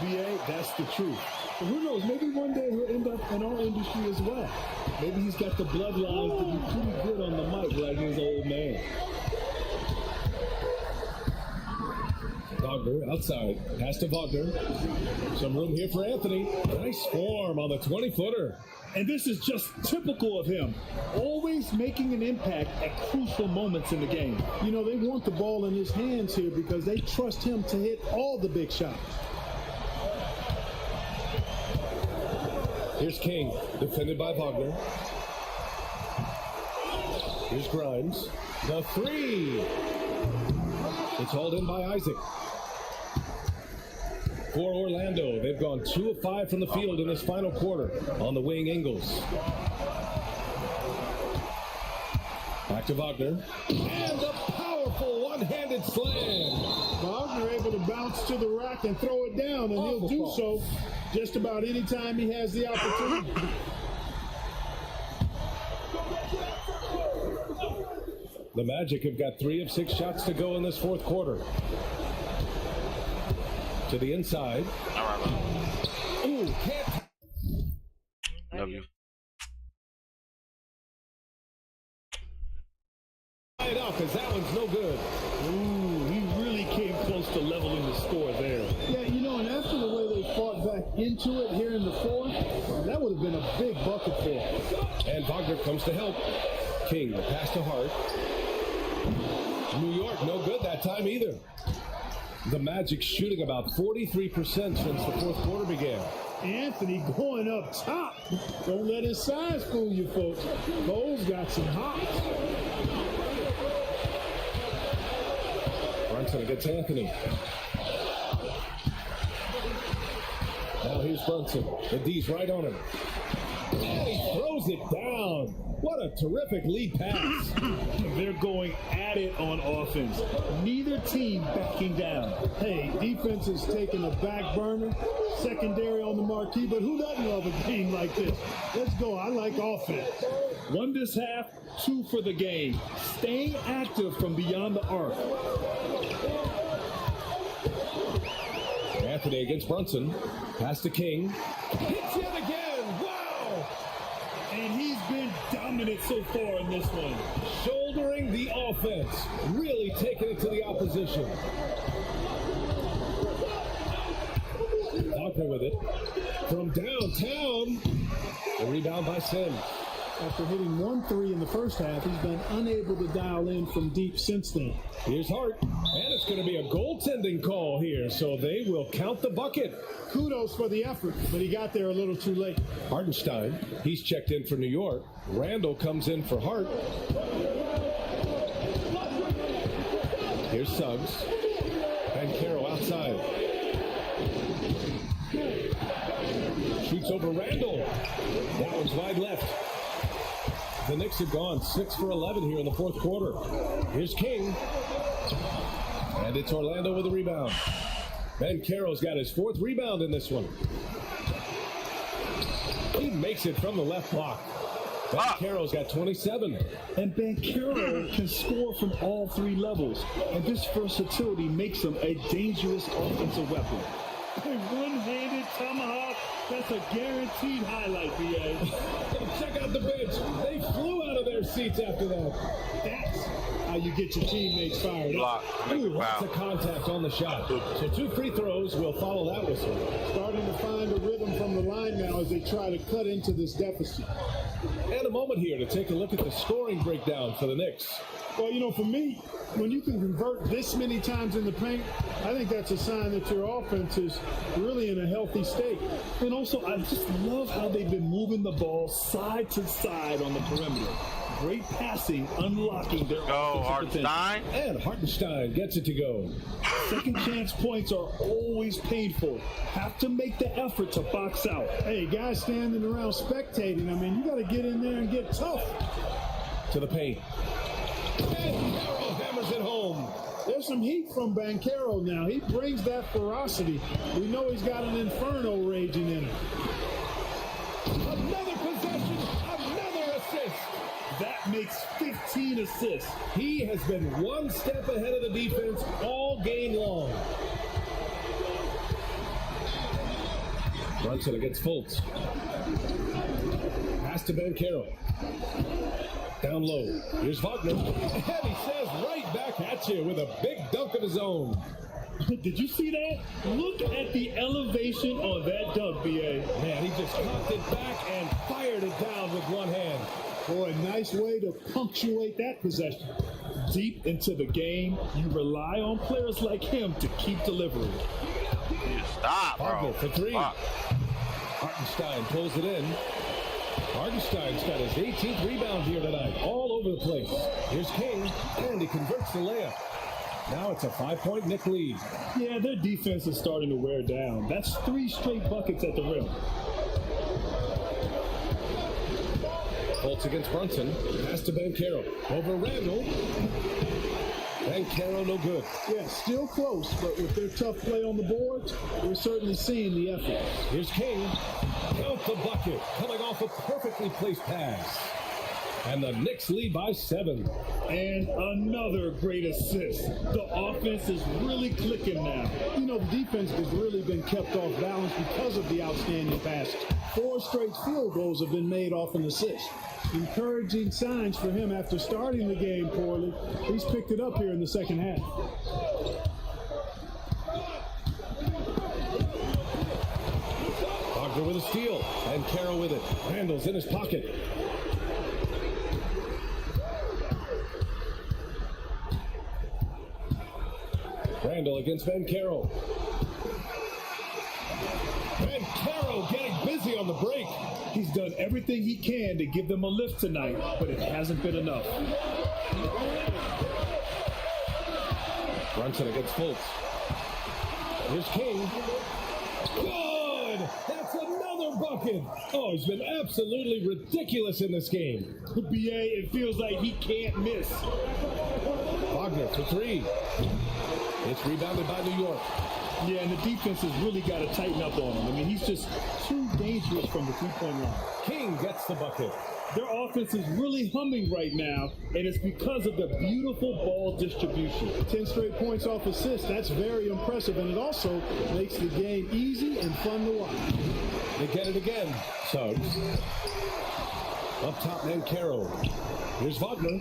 B.A., that's the truth. And who knows, maybe one day he'll end up in our industry as well. Maybe he's got the bloodlines to be pretty good on the mic like his old man. Wagner outside. Pass to Wagner. Some room here for Anthony. Nice form on the 20-footer. And this is just typical of him, always making an impact at crucial moments in the game. You know, they want the ball in his hands here because they trust him to hit all the big shots. Here's King, defended by Wagner. Here's Grimes. The 3. It's hauled in by Isaac. For Orlando, they've gone 2 of 5 from the field in this final quarter. On the wing, Ingles. Back to Wagner. And a powerful one-handed slam. Wagner able to bounce to the rack and throw it down, and he'll do so just about any time he has the opportunity. The Magic have got 3 of 6 shots to go in this fourth quarter. To the inside. All right, man. Ooh, can't. Love you. It up, because that one's no good. Ooh, he really came close to leveling the score there. Yeah, you know, and after the way they fought back into it here in the fourth, that would have been a big bucket for him. And Wagner comes to help. King, the pass to Hart. New York, no good that time either. The Magic shooting about 43% since the fourth quarter began. Anthony going up top. Don't let his size fool you, folks. Cole's got some hops. Brunson against Anthony. Now here's Brunson. The D's right on him. And he throws it down. What a terrific lead pass. They're going at it on offense. Neither team backing down. Hey, defense is taking a back burner, secondary on the marquee, but who doesn't love a game like this? Let's go. I like offense. 1 this half, 2 for the game. Staying active from beyond the arc. Anthony against Brunson. Pass to King. Hits yet again. Wow! And he's been dominant so far in this one. Shouldering the offense. Really taking it to the opposition. Wagner with it. From downtown, the rebound by Sims. After hitting 1-3 in the first half, he's been unable to dial in from deep since then. Here's Hart, and it's going to be a goaltending call here, so they will count the bucket. Kudos for the effort, but he got there a little too late. Hartenstein, he's checked in for New York. Randall comes in for Hart. Here's Suggs. And Caro outside. Shoots over Randall. That one's wide left. The Knicks have gone 6 for 11 here in the fourth quarter. Here's King. And it's Orlando with a rebound. Banchero's got his 4th rebound in this one. He makes it from the left block. Banchero's got 27. And Banchero can score from all 3 levels. And this versatility makes him a dangerous offensive weapon. A one-handed tomahawk, that's a guaranteed highlight, B.A. Check out the bench. They flew out of their seats after that. That's how you get your teammates fired up. Lots of contact on the shot. So 2 free throws will follow that whistle. Starting to find a rhythm from the line now as they try to cut into this deficit. And a moment here to take a look at the scoring breakdown for the Knicks. Well, you know, for me, when you can convert this many times in the paint, I think that's a sign that your offense is really in a healthy state. And also, I just love how they've been moving the ball side to side on the perimeter. Great passing, unlocking their offensive potential. And Hartenstein gets it to go. Second chance points are always painful. Have to make the effort to box out. Hey, guys standing around spectating, I mean, you got to get in there and get tough. To the paint. And Caro hammers it home. There's some heat from Banchero now. He brings that ferocity. We know he's got an inferno raging in him. Another possession, another assist. That makes 15 assists. He has been one step ahead of the defense all game long. Brunson against Fultz. Pass to Banchero. Down low. Here's Wagner. And he says right back at you with a big dunk of his own. Did you see that? Look at the elevation on that dunk, B.A. Man, he just cocked it back and fired it down with one hand. Boy, nice way to punctuate that possession. Deep into the game, you rely on players like him to keep delivering. Stop, bro. For 3. Fuck. Hartenstein pulls it in. Hartenstein's got his 18th rebound here tonight, all over the place. Here's King, and he converts the layup. Now it's a 5-point Knick lead. Yeah, their defense is starting to wear down. That's 3 straight buckets at the rim. Fultz against Brunson. Pass to Banchero. Over Randall. Banchero no good. Yeah, still close, but with their tough play on the boards, we're certainly seeing the effort. Here's King. Count the bucket. Coming off a perfectly placed pass. And the Knicks lead by 7. And another great assist. The offense is really clicking now. You know, the defense has really been kept off balance because of the outstanding passes. 4 straight field goals have been made off an assist. Encouraging signs for him after starting the game poorly. He's picked it up here in the second half. Wagner with a steal. And Caro with it. Randall's in his pocket. Randall against Banchero. Banchero getting busy on the break. He's done everything he can to give them a lift tonight, but it hasn't been enough. Brunson against Fultz. Here's King. Good! That's another bucket. Oh, he's been absolutely ridiculous in this game. BA, it feels like he can't miss. Wagner for 3. It's rebounded by New York. Yeah, and the defense has really got to tighten up on him. I mean, he's just too dangerous from the 3-point line. King gets the bucket. Their offense is really humming right now, and it's because of the beautiful ball distribution. 10 straight points off assists. That's very impressive, and it also makes the game easy and fun to watch. They get it again. Suggs. Up top, Banchero. Here's Wagner.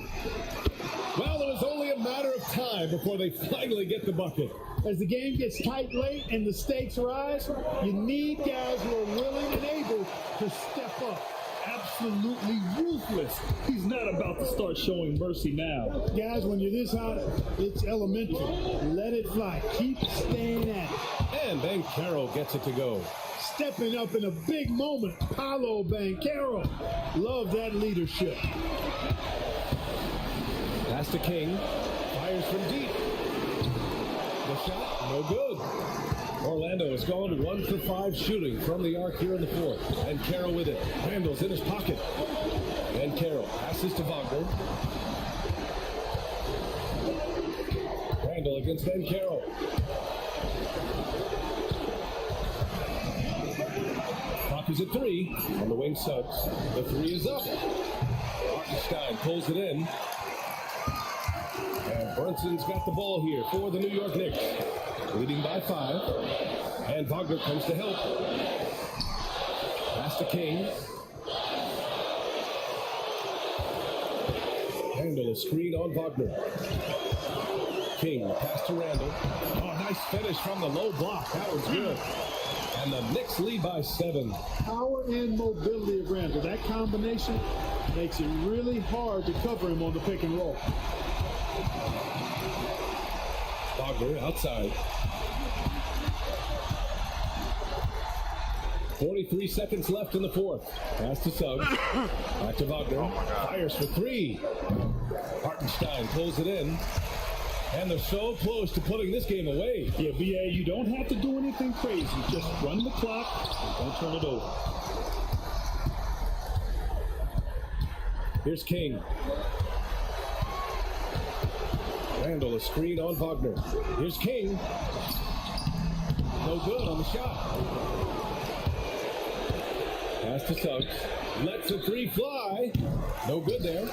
Well, it was only a matter of time before they finally get the bucket. As the game gets tight late and the stakes rise, you need guys who are willing and able to step up. Absolutely ruthless. He's not about to start showing mercy now. Guys, when you're this hot, it's elementary. Let it fly. Keep staying at it. And Banchero gets it to go. Stepping up in a big moment, Paolo Banchero. Love that leadership. Pass to King. Fires from deep. The shot, no good. Orlando has gone 1 for 5 shooting from the arc here in the fourth. And Carroll with it. Randall's in his pocket. And Carroll passes to Wagner. Randall against Ben Carroll. Clock is at 3 on the wing Suggs. The 3 is up. Hartenstein pulls it in. And Brunson's got the ball here for the New York Knicks. Leading by 5. And Wagner comes to help. Pass to King. Randall a screen on Wagner. King pass to Randall. Oh, nice finish from the low block. That was good. And the Knicks lead by 7. Power and mobility of Randall. That combination makes it really hard to cover him on the pick and roll. Wagner outside. 43 seconds left in the fourth. Pass to Suggs. Back to Wagner. Fires for 3. Hartenstein pulls it in. And they're so close to putting this game away. Yeah, BA, you don't have to do anything crazy. Just run the clock and don't turn it over. Here's King. Randall a screen on Wagner. Here's King. No good on the shot. Pass to Suggs. Lets the 3 fly. No good there.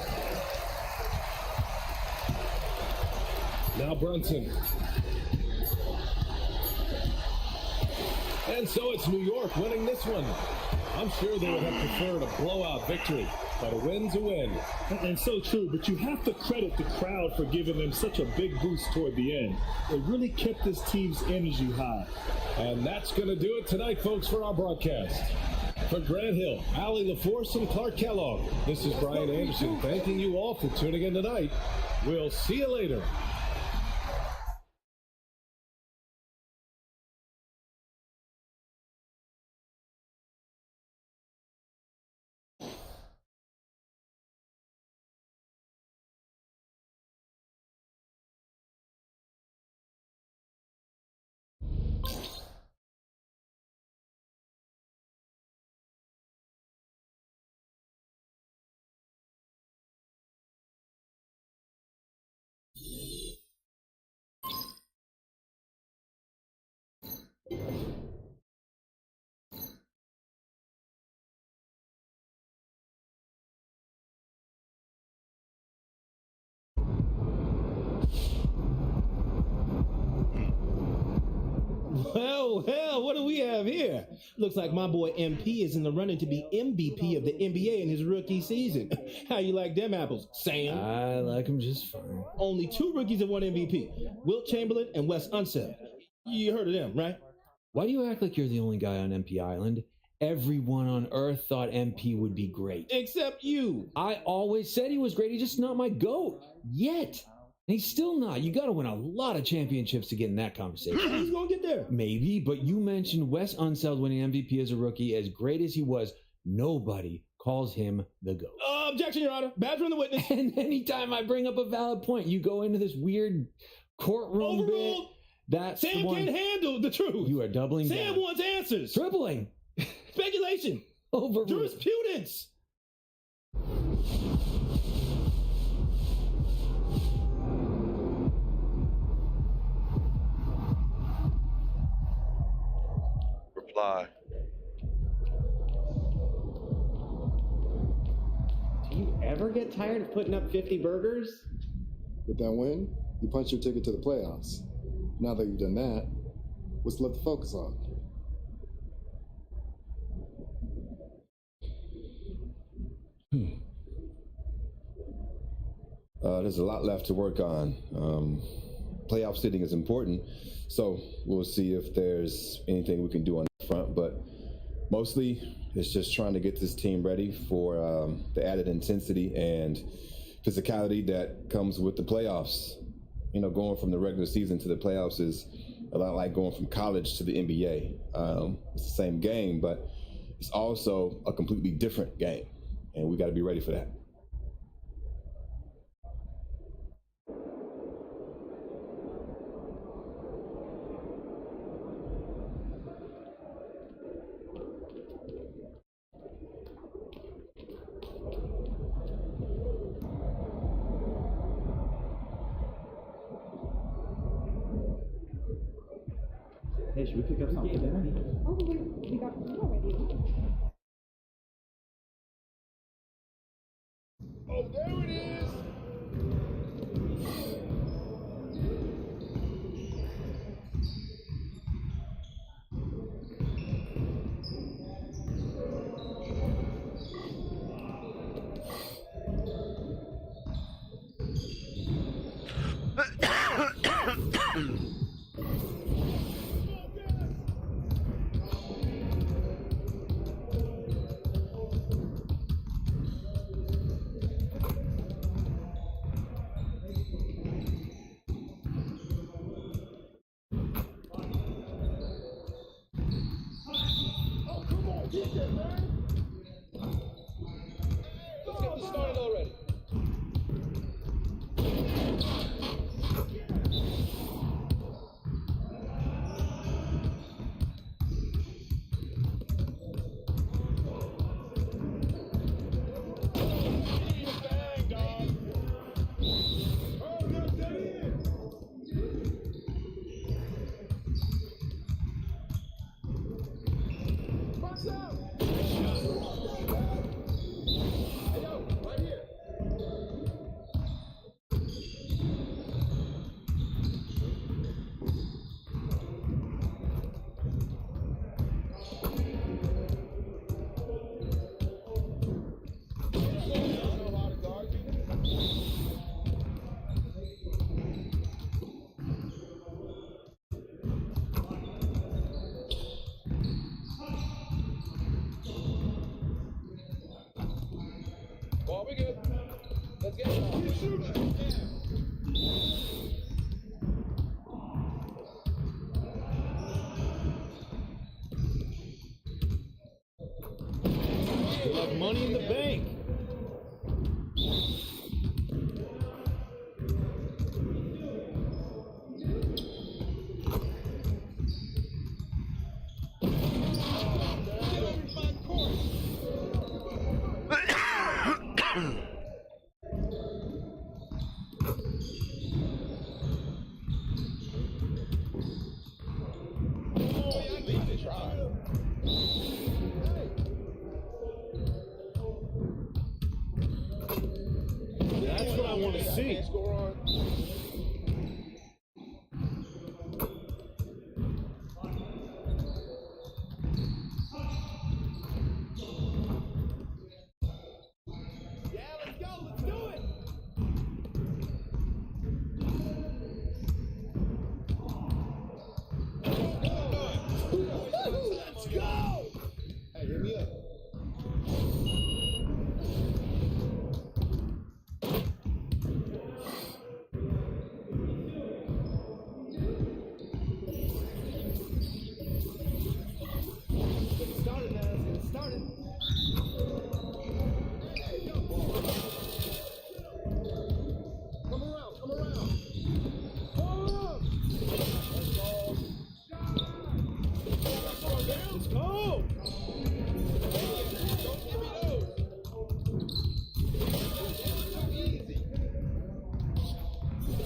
Now Brunson. And so it's New York winning this one. I'm sure they would have preferred a blowout victory, but a win's a win. And so true, but you have to credit the crowd for giving them such a big boost toward the end. It really kept this team's energy high. And that's going to do it tonight, folks, for our broadcast. For Grant Hill, Allie LaForce, and Clark Kellogg, this is Brian Anderson thanking you all for tuning in tonight. We'll see you later. Well, what do we have here? Looks like my boy MP is in the running to be MVP of the NBA in his rookie season. How you like them apples, Sam? I like them just fine. Only 2 rookies have won MVP, Wilt Chamberlain and Wes Unseld. You heard of them, right? Why do you act like you're the only guy on MP Island? Everyone on Earth thought MP would be great. Except you. I always said he was great. He's just not my GOAT. Yet. And he's still not. You got to win a lot of championships to get in that conversation. He's going to get there. Maybe, but you mentioned Wes Unseld winning MVP as a rookie. As great as he was, nobody calls him the GOAT. Objection, Your Honor. Badge from the witness. And anytime I bring up a valid point, you go into this weird courtroom Overruled. bit. That's Sam the one. can't handle the truth. You are doubling Sam down. wants answers. Tripling. Speculation. Overruled. Jurisprudence. Reply. Do you ever get tired of putting up 50 burgers? With that win, you punched your ticket to the playoffs. Now that you've done that, what's left to focus on? there's a lot left to work on. Playoff sitting is important, so we'll see if there's anything we can do on that front. But mostly, it's just trying to get this team ready for the added intensity and physicality that comes with the playoffs. You know, going from the regular season to the playoffs is a lot like going from college to the NBA. It's the same game, but it's also a completely different game, and we got to be ready for that. Hey, should we pick up something for dinner? Oh, we got food already. Oh, there it is! Like Money in the Bank. That's what I want to see. Let's go! Hey, hit me up. Let's go!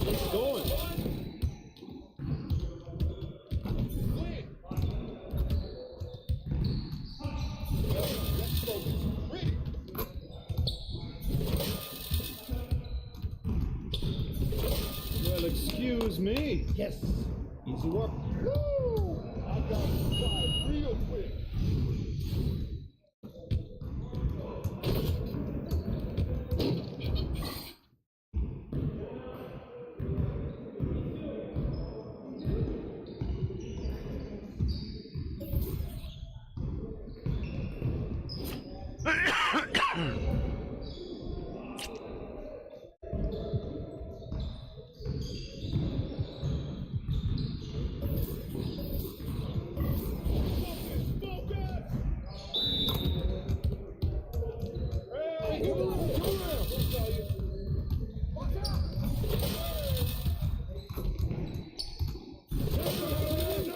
It's going. Well, excuse me. Yes. Easy work. Woo! I got fired real quick.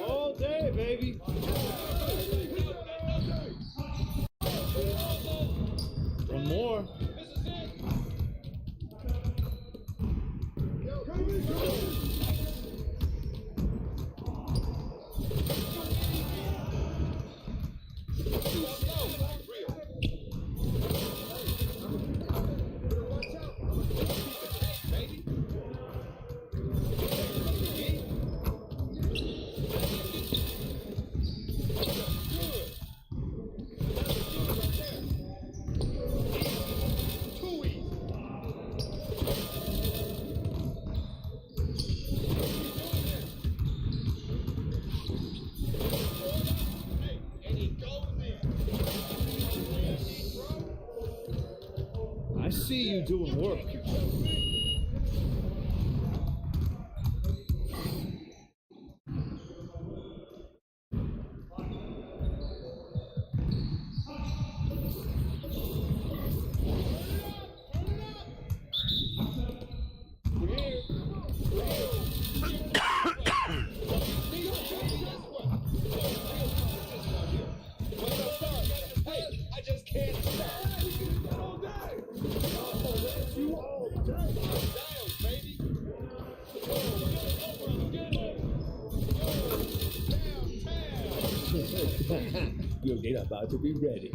All day, baby. One more. I see you doing work. Your gate about to be ready.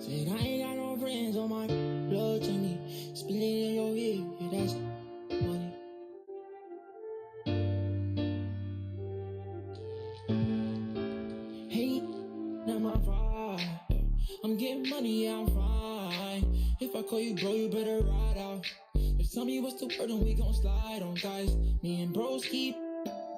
Said I ain't got no friends on my blood to me. Spill it in your ear, yeah, that's money. Hey, now my vibe. I'm getting money, yeah, I'm fine. If I call you bro, you better ride out. Just tell me what's the word and we gon' slide on, guys. Me and bros keep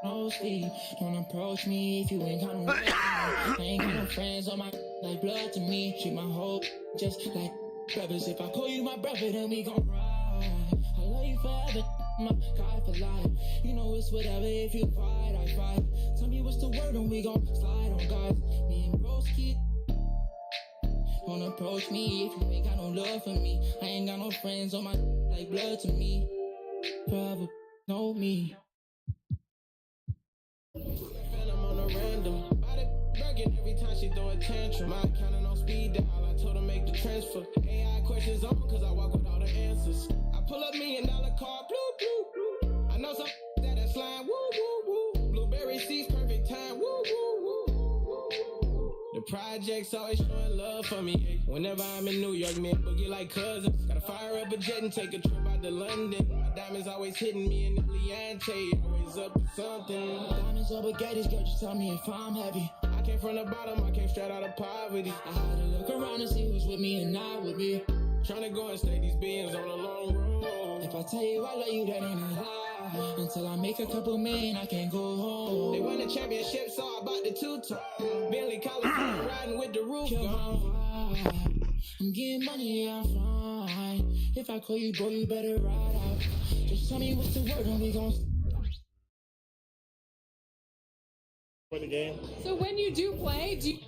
no sleep. Don't approach me if you ain't got no friends. I ain't got no friends on my like blood to me. Treat my whole just like brothers. If I call you my brother, then we gon' ride. I love you forever, my God for life. You know it's whatever. If you fight, I fight. Tell me what's the word and we gon' slide on, guys. Me and bros keep. Don't approach me if you ain't got no love for me. I ain't got no friends on my like blood to me. Forever know me. I'm on a random. Body burger every time she throw a tantrum. I counting on speed dial. I told her make the transfer. AI questions on cause I walk with all the answers. I pull up $1 million car, blue, blue. I know some that's lying, woo, woo, woo. Blueberry seeds, perfect time, woo, woo, woo. The projects always showing love for me. Whenever I'm in New York, me and Boogie like cousins. Gotta fire up a jet and take a trip out to London. My diamonds always hitting me in the Leante. Always up to something. Diamonds over Gators, girl, just tell me if I'm heavy. I came from the bottom, I came straight out of poverty. I had to look around and see who's with me and not with me. Tryna go and stake these billions on a long road. If I tell you I love you, that ain't a lie. Until I make a couple million, I can't go home. They won the championship, so I bought the two-tone. Bentley California, riding with the roof gone. I'm getting money, yeah, I'm fine. If I call you, bro, you better ride out. Just tell me what's the word and we gon' for the game. So when you do play, do you...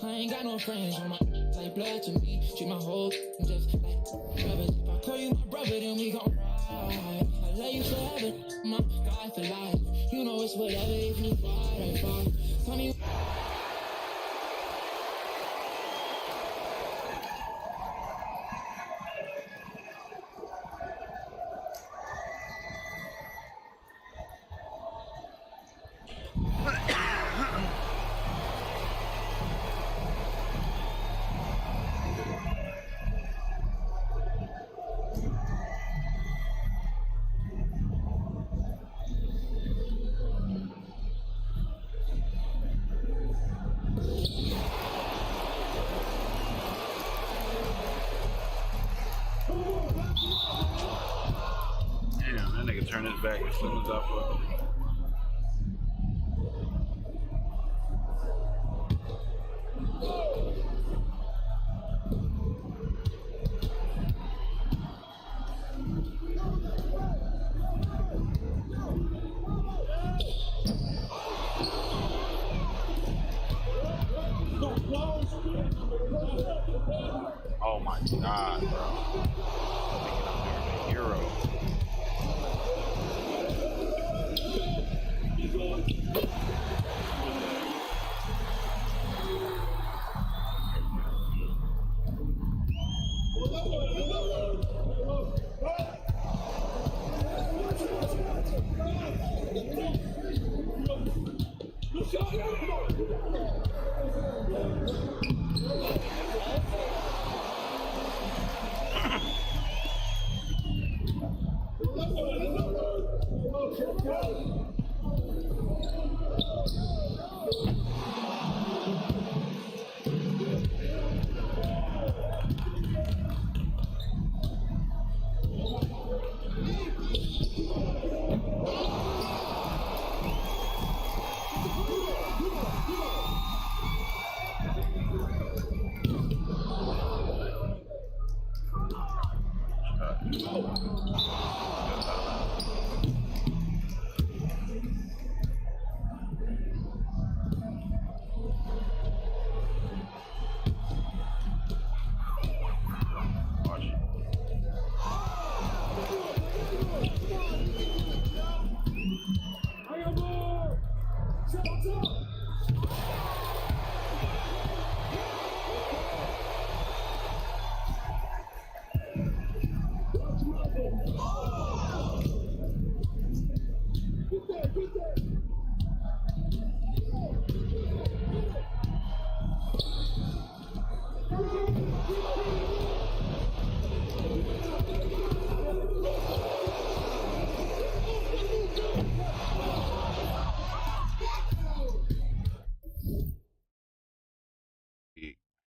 I ain't got no friends on my like blood to me. Treat my whole just like brothers. If I Call you my brother, then we gon' ride. I love you forever, my guy for life. You know it's whatever if you fight, I fight. Tell me. Damn, that nigga turned his back as soon as I fucking. Oh my god, bro. Thinking I'm doing a hero.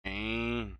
Pain.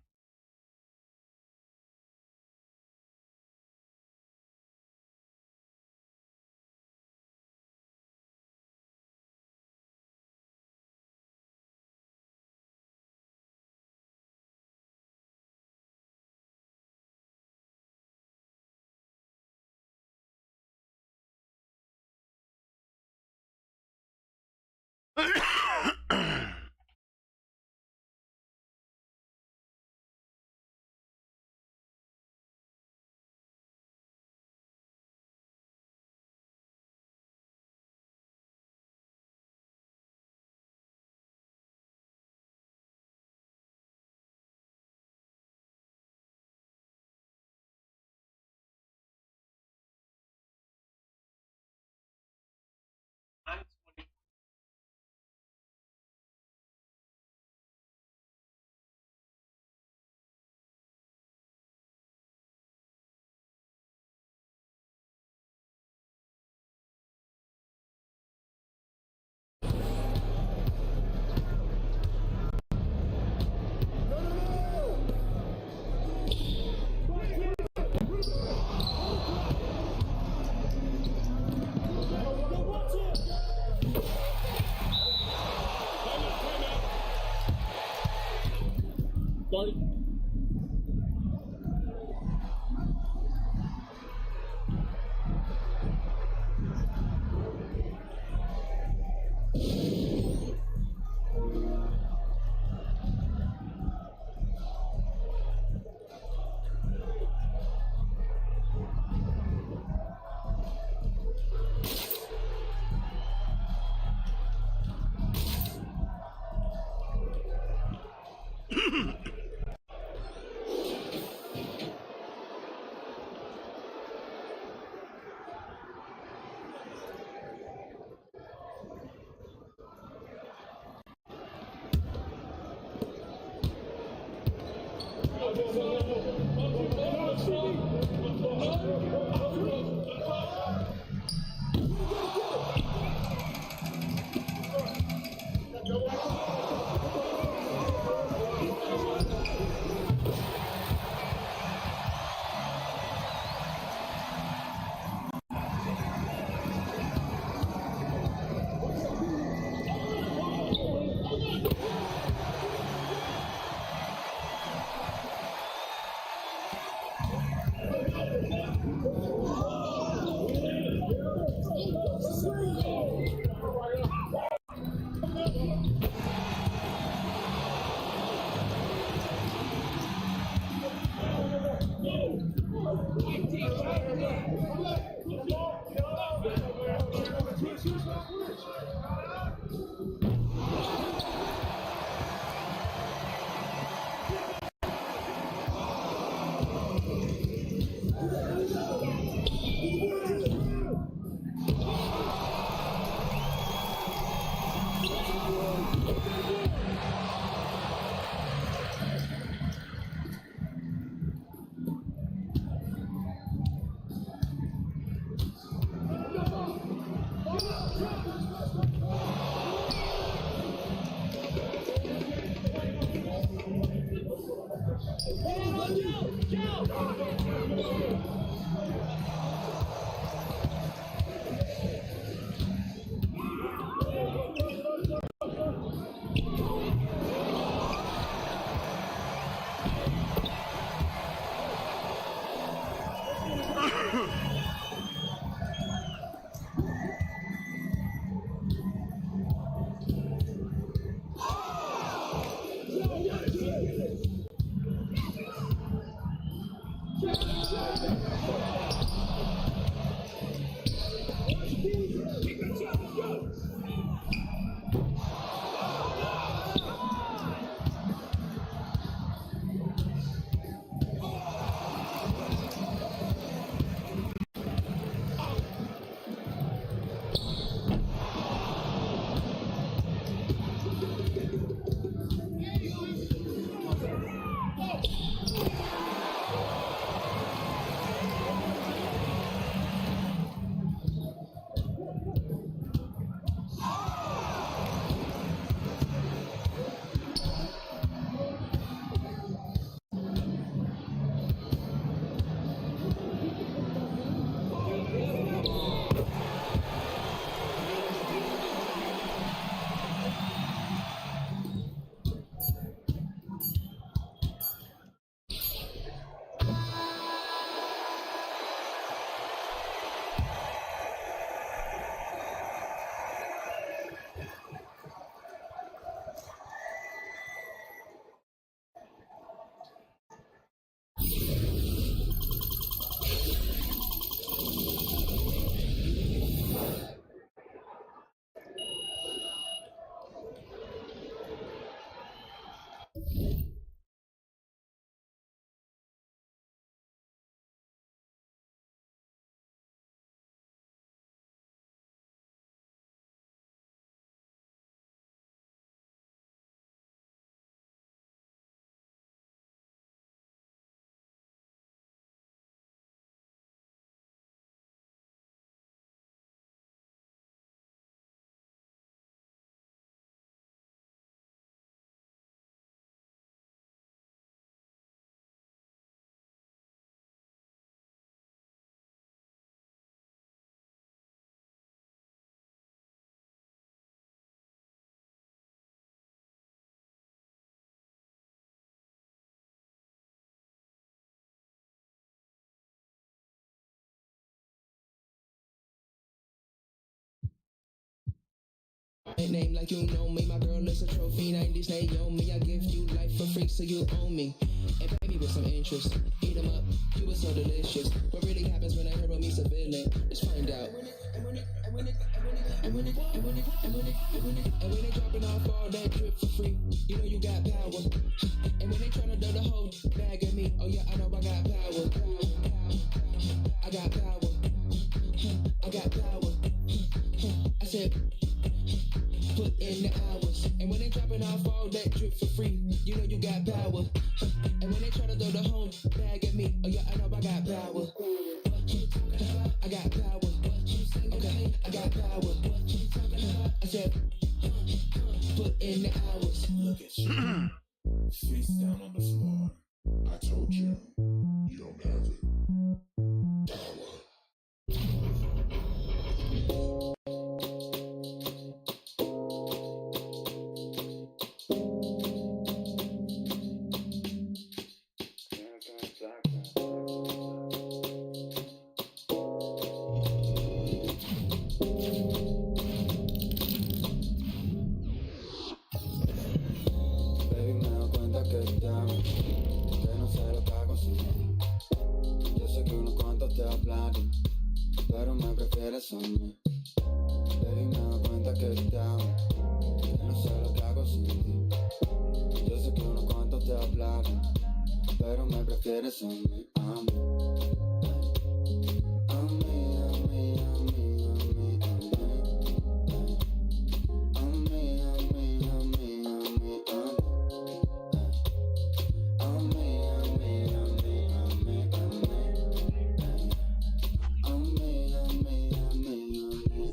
Name like you know me, my girl is a trophy. 90s Naomi, I give you life for free, so you own me. And pay me with some interest. Eat 'em up, you were so delicious. What really happens when a hero meets a villain? Let's find out. And when they dropping off all that drip for free, you know you got power. And when they tryna do the whole bag of me, oh yeah, I know I got power. I got power. I got power. I said, put in the hours. And when they dropping off all that drip for free, you know you got power. And when they try to throw the whole bag at me, oh yeah, I know I got power. I got power. Okay, I got power. I said, put in the hours. Look at you. Face down on the floor. I told you, you don't have it. Power. Pero me prefieres a mí. Baby, me doy cuenta que te amo, que no sé lo que hago sin ti. Yo sé que unos cuantos te hablaron, pero me prefieres a mí, a mí. A mí, a mí, a mí, a mí, a mí. A mí, a mí, a mí, a mí, a mí. A mí, a mí, a mí, a mí,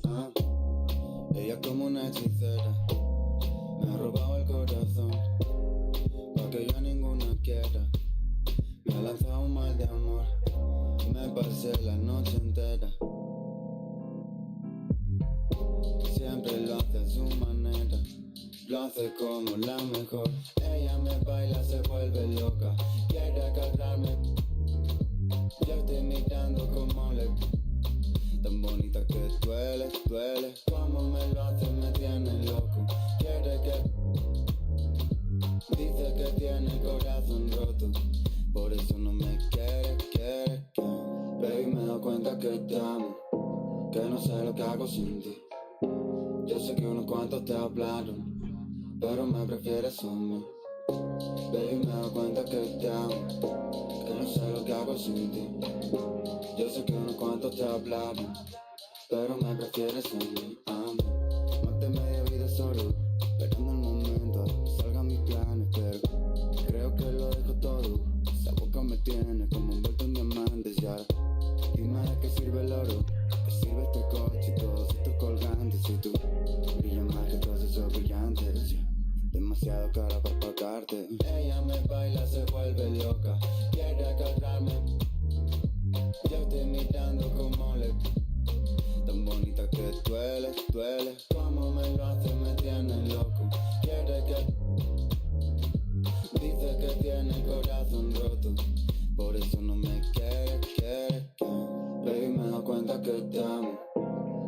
a mí. Ella como una hechicera me ha robado el corazón, pa' que yo a ninguna quiera. Me ha lanzado un mal de amor, me pasé la noche entera. Siempre lo hace a su manera, lo hace como la mejor. Ella me baila, se vuelve loca, quiere agarrarme. Yo estoy mirando como duele. Como me lo hace, me tiene loco. Quiere que. Dice que tiene el corazón roto. Por eso no me quiere. Baby, me doy cuenta que te amo. Que no sé lo que hago sin ti. Yo sé que unos cuantos te hablaron, pero me prefieres a mí. Baby, me doy cuenta que te amo. Que no sé lo que hago sin ti. Yo sé que unos cuantos te hablaron, pero me prefieres a mí. Maté media vida solo, esperando el momento a que salgan mis planes, pero creo que lo dejo todo. Esa boca me tiene como envuelto en diamantes y ahora dime de qué sirve el oro, qué sirve este coche y todos estos colgantes. Y tú brillas más que todos esos brillantes, demasiado cara para pagarte. Ella me baila, se vuelve loca, quiere agarrarme. Yo estoy mirando como le. Tan bonita que duele. Como me lo hace, me tiene loco. Quiere que. Dice que tiene el corazón roto. Por eso no me quiere. Baby, me doy cuenta que te amo.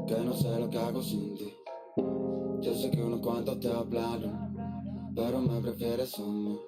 Que no sé lo que hago sin ti. Yo sé que unos cuantos te hablaron, pero me prefieres a mí.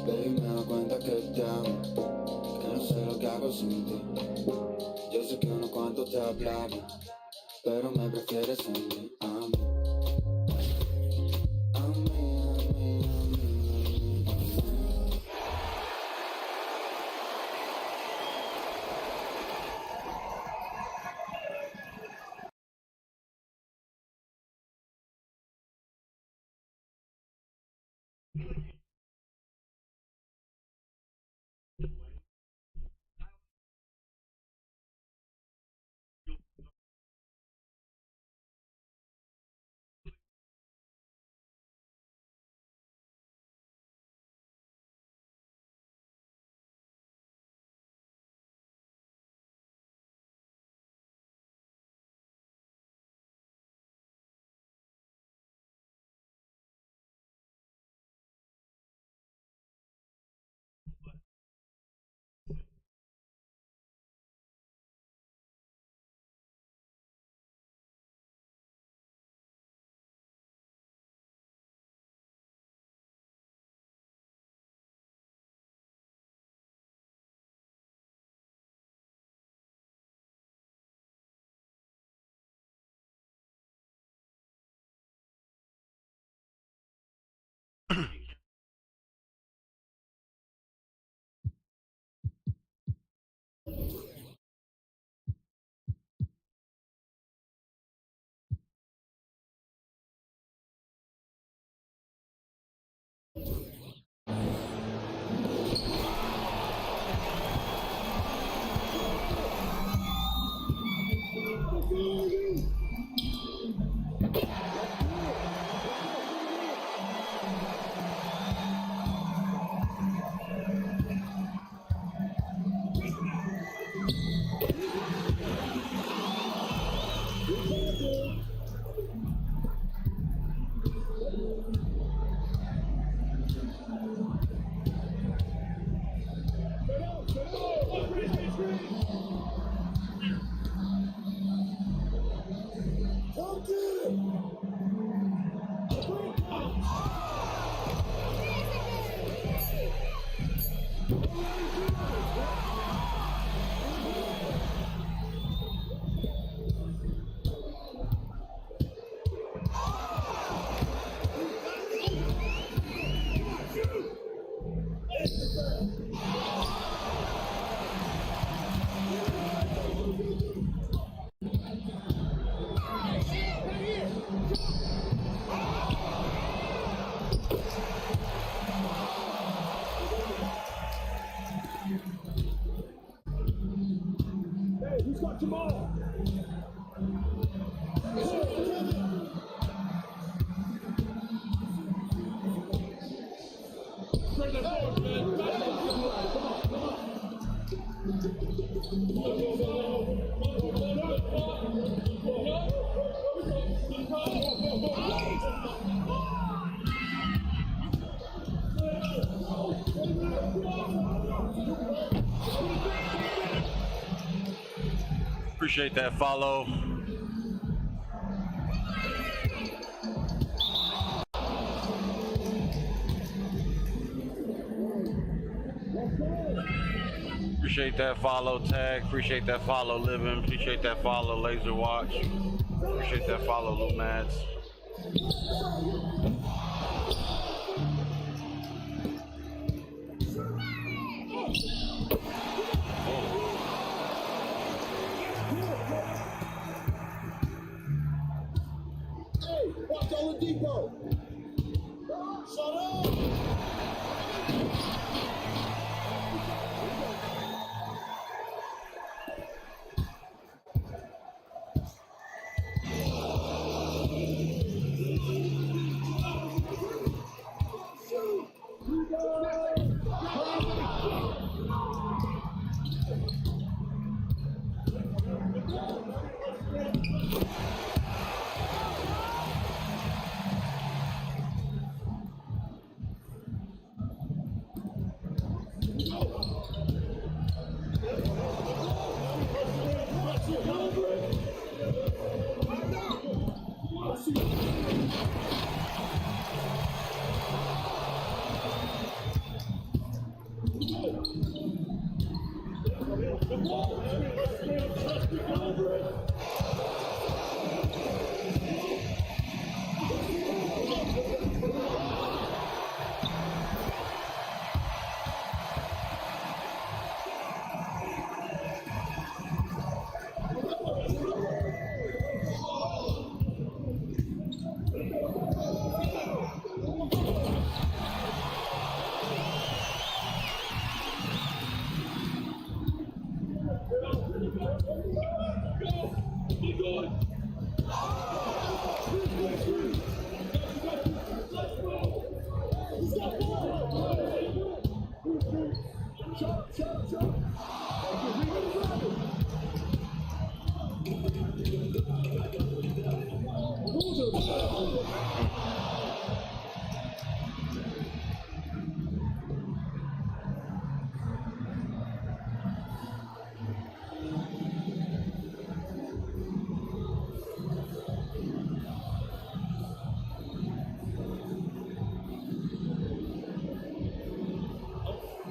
Baby, me doy cuenta que te amo, que no sé lo que hago sin ti. Yo sé que unos cuantos te hablaron, pero me prefieres a mí, a mí. Watch them all. Appreciate that follow. Appreciate that follow, Tag. Appreciate that follow, Living. Appreciate that follow, Laser Watch. Appreciate that follow, Lumads. Hey, watch Oladipo. Shut up.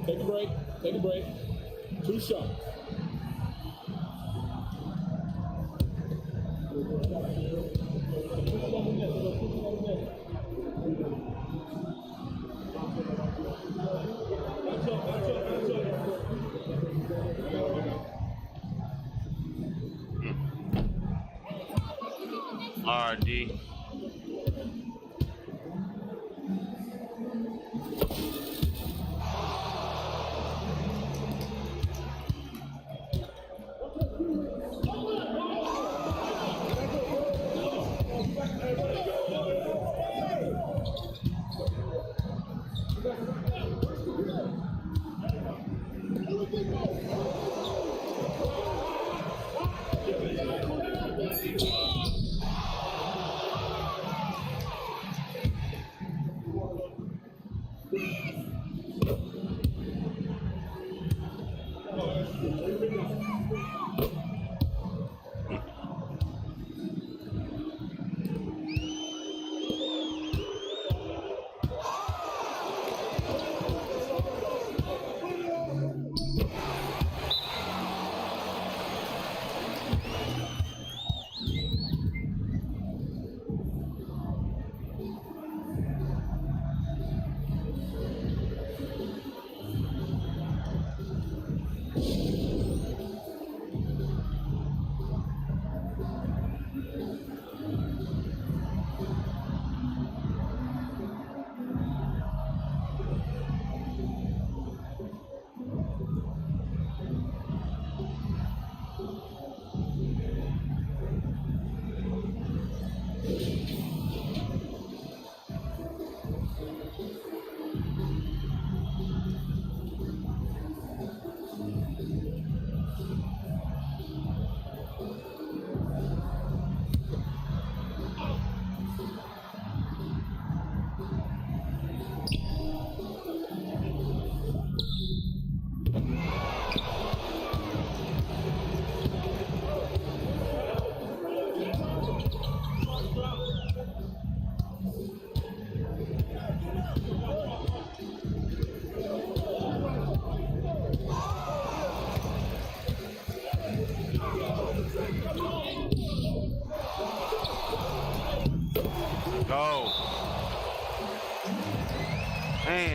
Take a break. Take a break. 2 shots. All right, D.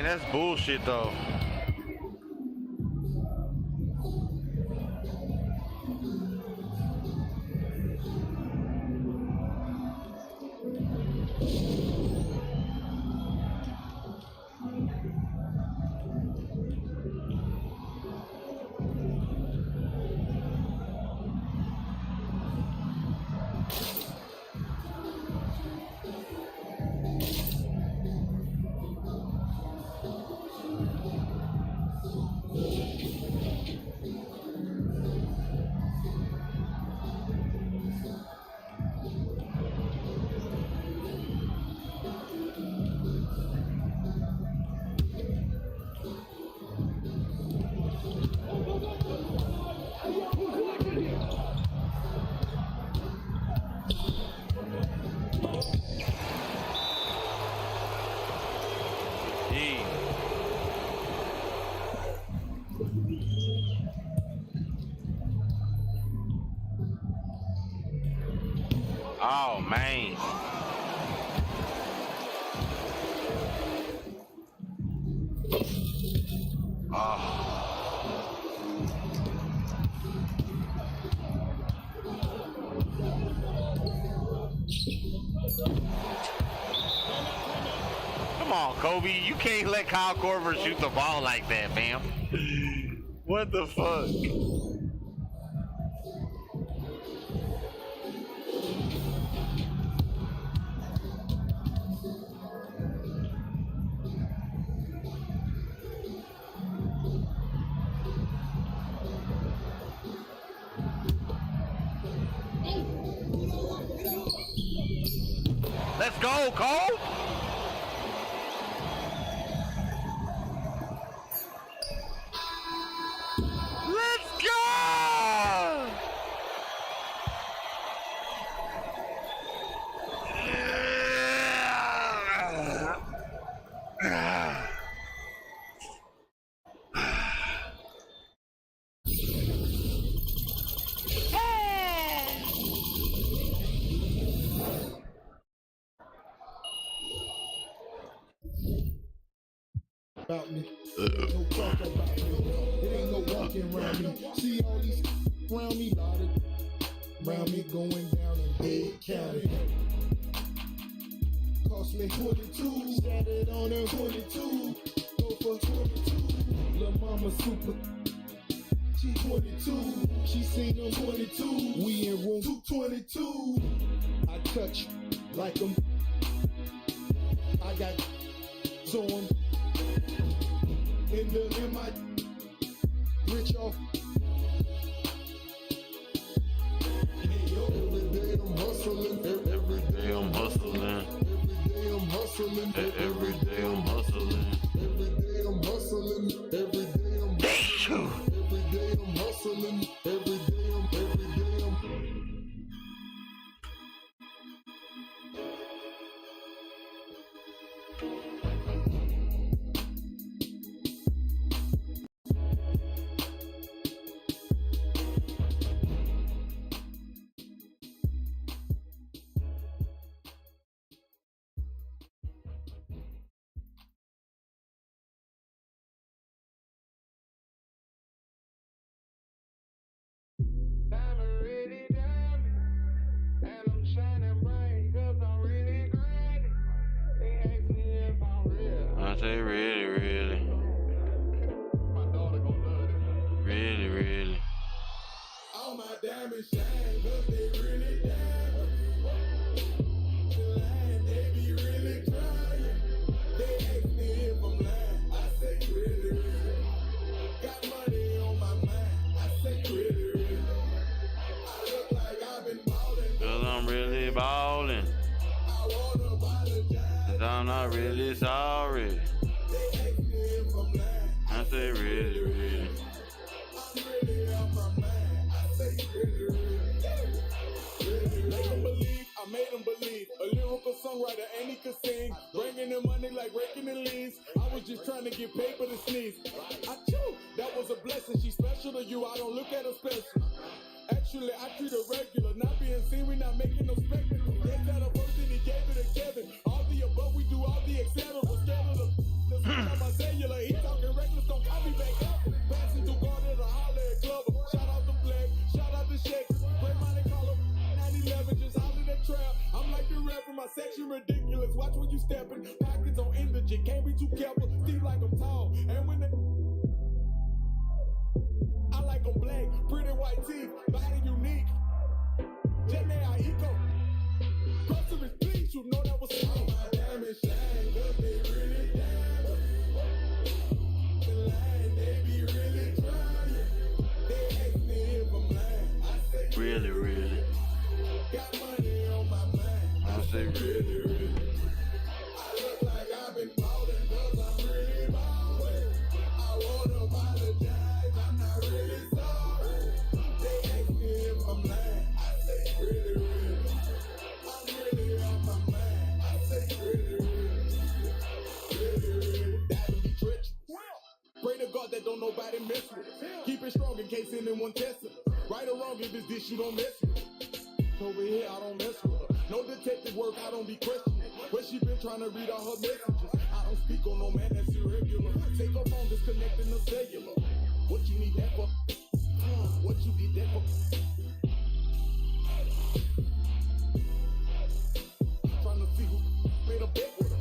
Dang, that's bullshit though. Oh man. Come on, Kobe. You can't let Kyle Korver shoot the ball like that, fam. What the fuck? Let's go, Cole. Let's go. About me. No talk about me. It ain't no walking around me. See all these around me, around me going down in Dade County. Cost me 22, started on a 22. Go for 22. Lil' mama super. She 22. She seen them 22. We in room 222. I touch like them. I got on. In my rich off. Every day I'm hustling. Every day I'm hustling. Every day I'm hustling. Every day I'm hustling. Every day I'm hustling. Every day I'm hustling. Every day I'm. I say really, really. Really, really. All my diamonds shine, cause they really diamond. They be really trying. They ask me if I'm lying. I say really, really. Got money on my mind. I say really, really. I look like I've been ballin'. Cause I'm really ballin'. I wanna apologize. Cause I'm not really sorry. They ask me if I'm lying. I say really, really. I'm really out my mind. I say really, really. Make them believe, I made them believe. A lyrical songwriter, and he could sing. Bringing in money like raking the leaves. I was just trying to get paper to sneeze. I chew, that was a blessing. She's special to you, I don't look at her special. Actually, I treat her regular. Not being seen, we not making no spectacle. Gave that a version, he gave it to Kevin. All the above, we do all the etc. Scared of the too careful, deep like I'm tall. And when they I like them black, pretty white teeth, body unique. Jenny, I eco. Groceries, please, you know that was all my diamond shine, cause they really diamond. The line, they be really trying. They ask me if I'm lying. I say Really, really. got money on my mind. I say really, really. I look like I've been ballin' cause I'm really ballin'. I wanna apologize, I'm not really sorry. They ask me if I'm lying. I say really, really. I'm really on my mind. I say really, really. Really, really. That would be treacherous. Pray to God that don't nobody mess with it. Keep it strong in case anyone tests it. Right or wrong, if it's this, you gon' mess with it. Over here, I don't mess with her. No detective work, I don't be questioning. Where she been trying to read all her messages. I don't speak on no man that's irregular. Take her phone, disconnecting the cellular. What you need that for? What you need that for? Trying to see who made a bet with her.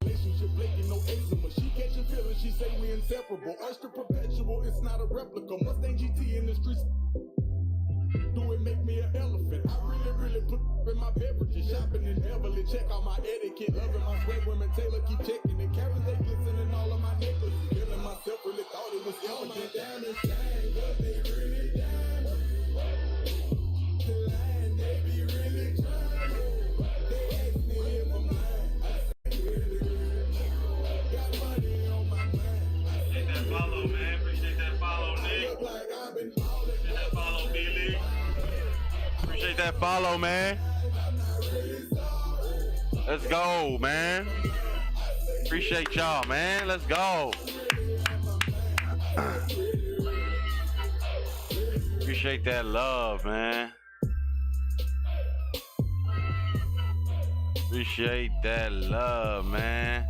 Relationship flaking, no eczema. She catching feelings, she say we inseparable. Oyster perpetual, it's not a replica. Mustang GT in the streets. Do it make me an elephant? I really put in my beverages. Shopping in Beverly, check out my etiquette. Loving my sweat, women Taylor keep checking it. Carrots, they glistening all of my necklaces. Feeling myself, really thought it was all my diamonds shine, but they really diamond. The line, they be really trying. They ask me if I'm lying. I say really, really. Got money on my mind. Appreciate that follow, man. Appreciate that follow, Nick. Look like I've been ballin'. Appreciate that follow, Billy. Appreciate that follow, man. Let's go, man. Appreciate y'all, man. Let's go. Appreciate that love, man. Appreciate that love, man.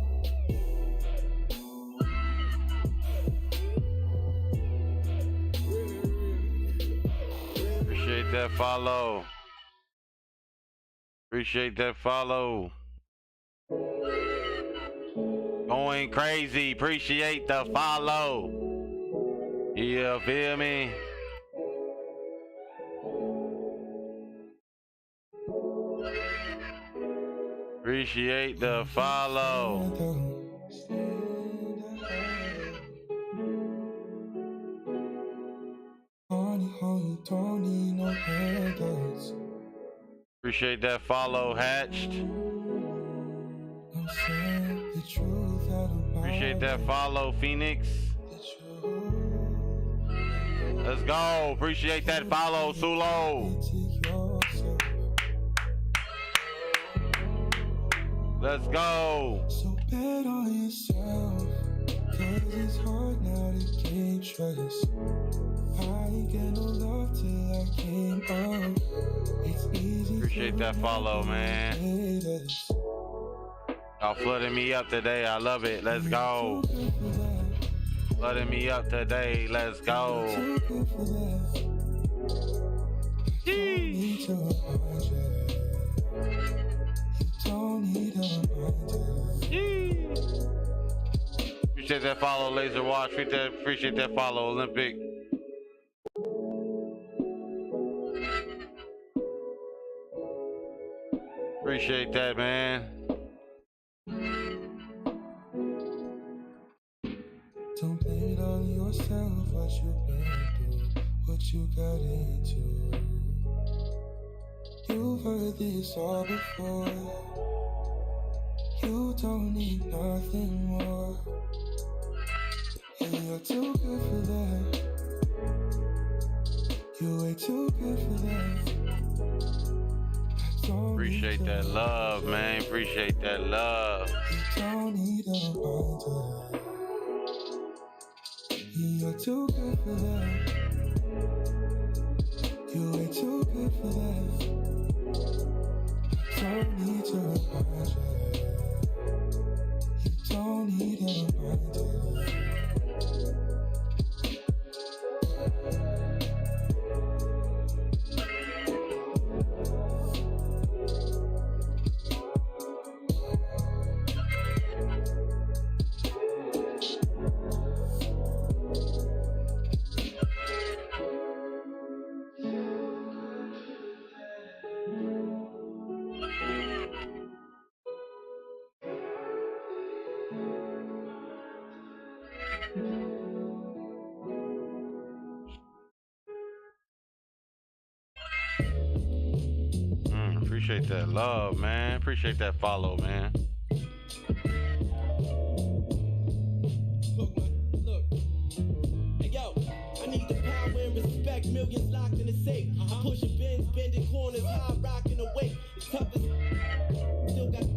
Appreciate that follow. Appreciate that follow. Going crazy. Appreciate the follow. You feel me? Appreciate the follow. Appreciate that follow, Hatched. Appreciate that follow, Phoenix. Let's go. Appreciate that follow, Sulo. Let's go. So bet on yourself, 'cause it's hard now to gain trust. I ain't get no love till I came up. It's easy. Appreciate that follow, man. Y'all flooding me up today. I love it. Let's go. Flooding me up today. Let's go. Appreciate that follow, Laser Watch. Appreciate that follow, Olympic. Appreciate that, man. Don't blame it on yourself, what you've been through, what you got into. You've heard this all before. You don't need nothing more. And you're too good for that. You're way too good for that. Appreciate that love, man. Appreciate that love. You don't need a binder. You're too good for that. You're way too good for that. Don't need to remind you. You don't need a reminder. Appreciate that love, man. Appreciate that follow, man. Look. Hey, yo, I need the power and respect. Millions locked in the safe. Pushing bins, bending corners, high rocking away. The toughest still got.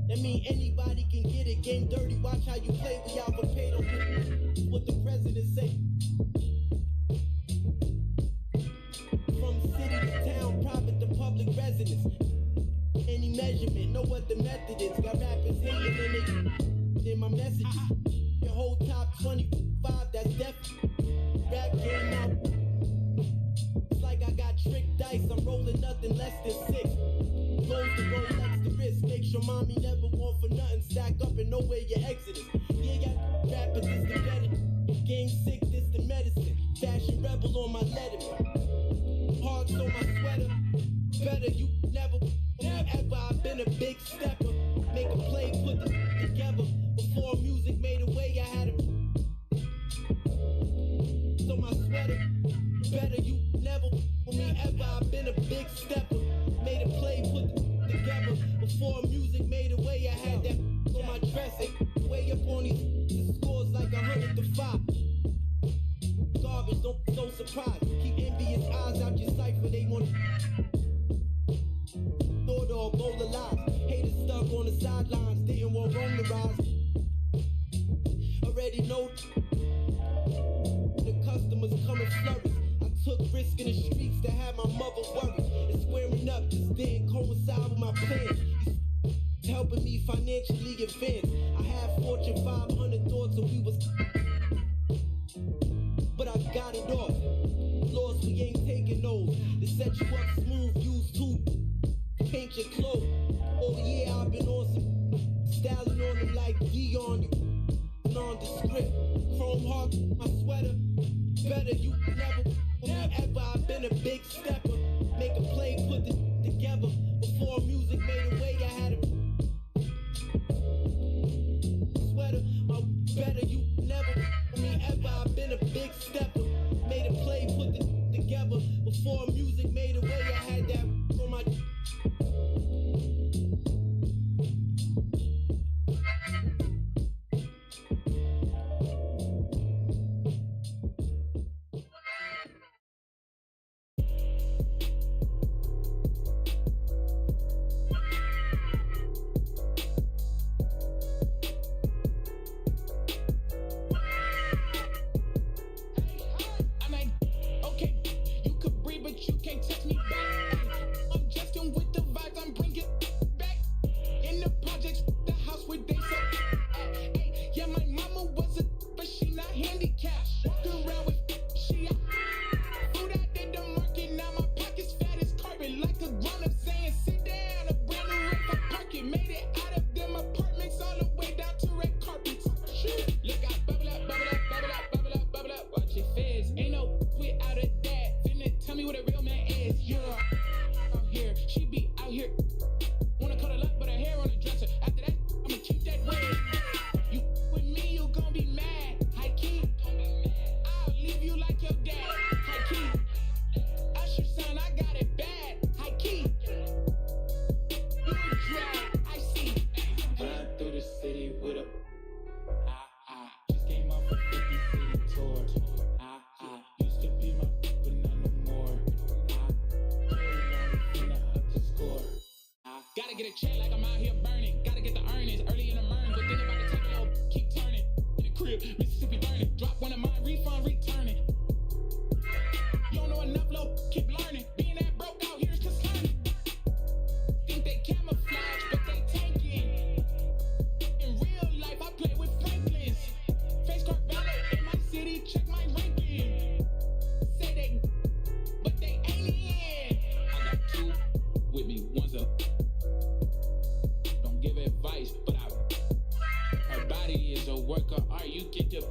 That mean anybody can get it. Game dirty. Watch how you play. We out for pay. Don't get what the president say. From city to town, private to public residence. Any measurement, know what the method is. Got rappers hating and they in my messages. Your whole top 25, that's definitely. Rap game out. It's like I got tricked dice. I'm rolling nothing less than 6. Goes to Rolex the wrist. Make sure mommy never want for nothing. Stack up and know where your exit is. Yeah, got rappers, this the better. Game sick, this the medicine. Fashion rebel on my letterman. Hearts on my sweater. Better you never ever. I've been a big stepper. Make a play, put it together. Before music made a way, I had a. So my sweater. Better you never me ever. I've been a big stepper. Made a play, put it together. Before music made a way, I had that on my dressing. Way up on these scores like 100 to 5. Garbage, don't be so surprised. Keep envious eyes out your cipher. They want thought or bowl of lies. Haters stuck on the sidelines. Didn't want Rome to rise. Already know the customers come and flourish. I took risk in the streets to have my mother worried. And squaring up just didn't coincide with my plans. He's helping me financially advance. I had Fortune 500 thoughts and we was. But I got it off. Laws, we ain't taking those. To set you up smooth, use two. Paint your clothes. Oh yeah, I've been on some. Styling on them like Dion. You nondescript. Chrome heart, my sweater. Better you never ever. I've been a big stepper. Make a play, put it together. Before music made a way, I had a sweater. Better you never ever. I've been a big stepper. Made a play, put it together. Before music made a way, I had that on my.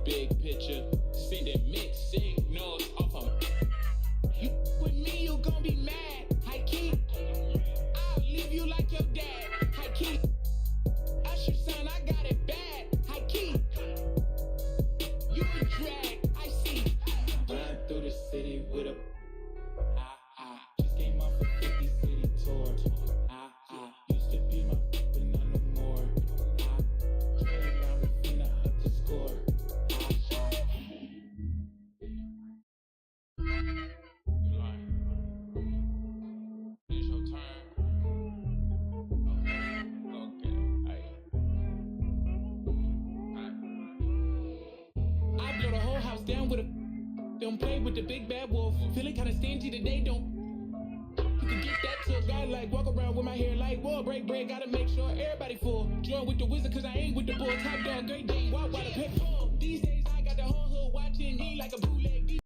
Big picture, sending mixed signals off of you with me. down with a. Don't play with the big bad wolf. Feeling kinda stingy today, don't. You can get that to a guy like walk around with my hair like whoa, break bread, gotta make sure everybody full. Join with the wizard cause I ain't with the bull. Top down, great day, wild the pet full. These days I got the whole hood watching me like a bootleg.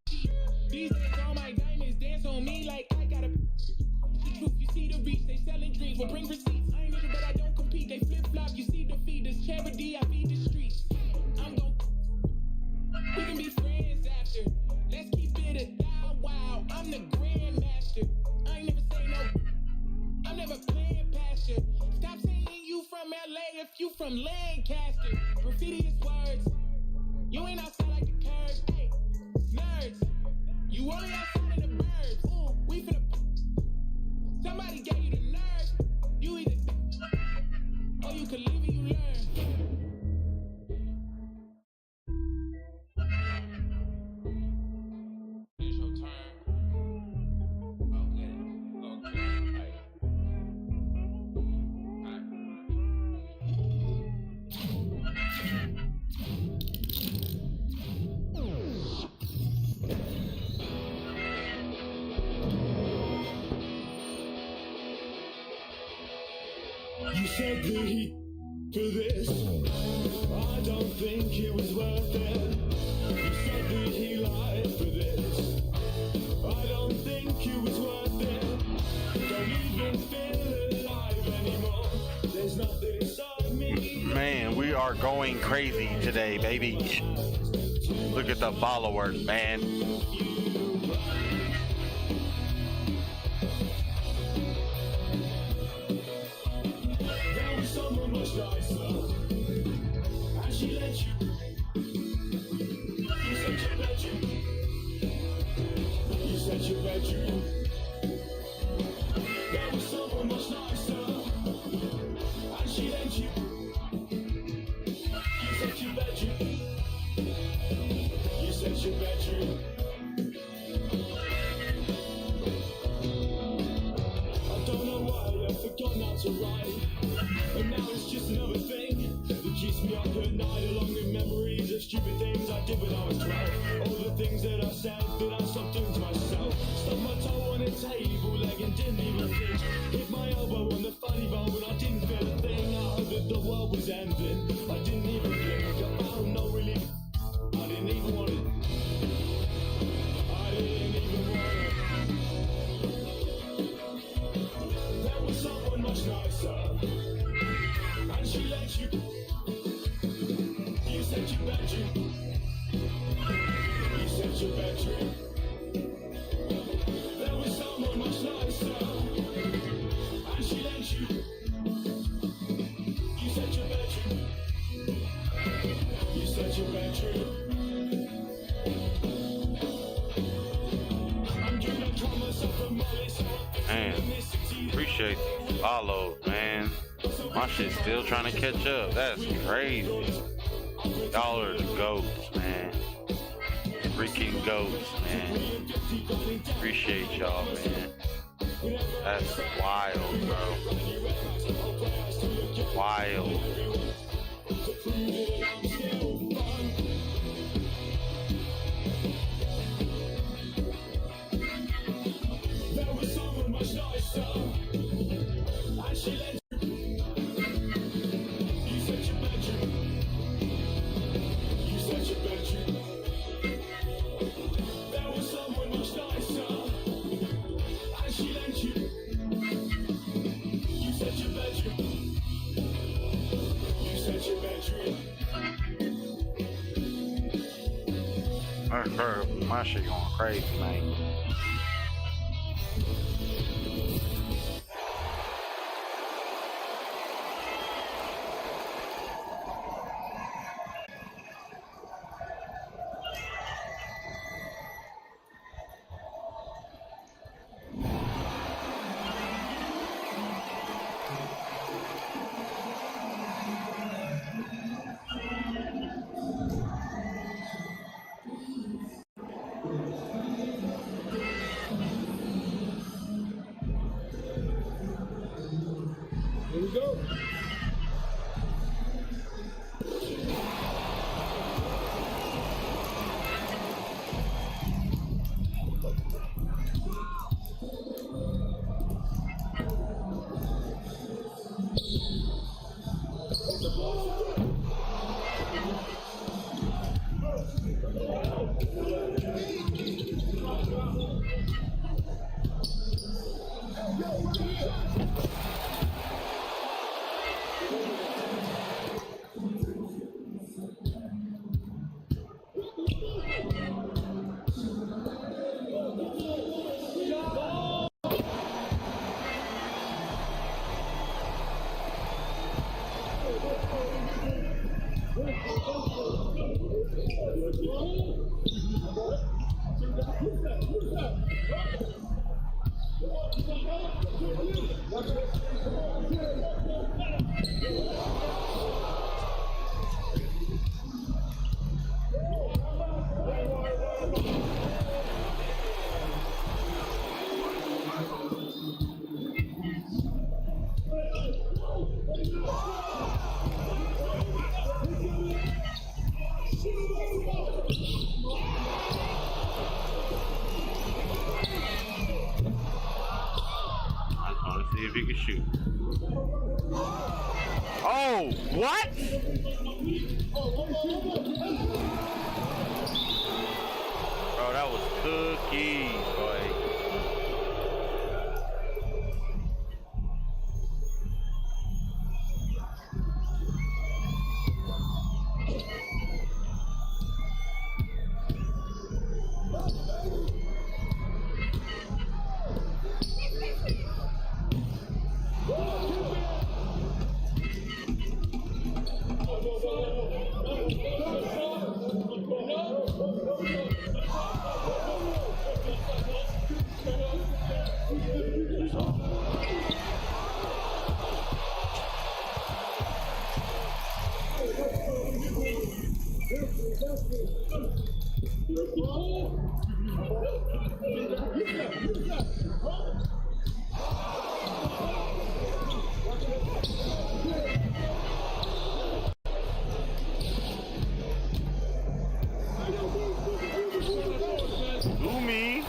These days all my diamonds dance on me like I got a. The truth, you see the reach, they selling dreams, will bring receipts. I ain't nigga, but I don't compete, they flip flop, you see the feed, this charity, I feed the streets. I'm gon' we can be friends after. Let's keep it a thou wow. I'm the grandmaster. I ain't never say no. I'm never playing past you. Stop saying you from LA if you from Lancaster. Graffiti is words. You ain't outside like the curb. Hey, nerds. You only outside in the burbs. Ooh, we finna. Somebody gave you the nerve. You either. Or you can live and you learn. You said the heat for this. I don't think it was worth it. You said that he lied for this. I don't think it was worth it. Don't even feel alive anymore. There's nothing inside me. Man, we are going crazy today, baby. Look at the followers, man. And she let you. You said your bedroom. You said your bedroom. There was someone much nicer. And she let you. You said your bedroom. You said your bedroom. I don't know why I forgot how to write. And now it's just another thing that keeps me up at night, along with memories of stupid things I did when I was 12. All the things that I said that I stopped doing to myself. Stubbed my toe on a table leg and didn't even flinch. Hit my elbow on the funny bone and I didn't feel a thing. I heard that the world was ending. I didn't even blink. I found no relief. I didn't even want it. I didn't even want it. There was someone much nicer. And she let you. You said your bedroom. You said your bedroom. There was someone much nicer. And she let you. You said your bedroom. You said your bedroom. I'm gonna call myself a molly, so Man, appreciate the follow, man. My shit's still trying to catch up. That's crazy. Y'all are the goats, man. Freaking goats, man. Appreciate y'all, man. That's wild, bro. Wild. There was someone much nicer. And she let you. You said your bedroom. You said your bedroom. There was someone much nicer. And she let you. You said your bedroom. You said your bedroom. I heard my shit going crazy, man. What? Bro, that was cookies, boy. Lumi.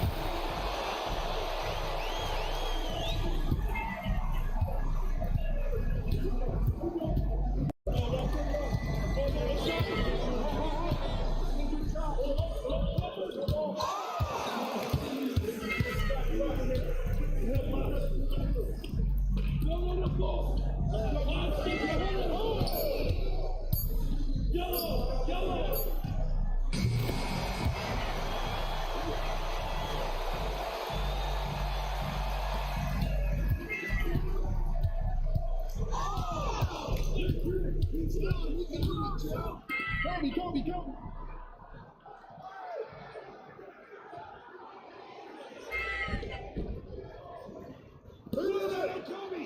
Kobe.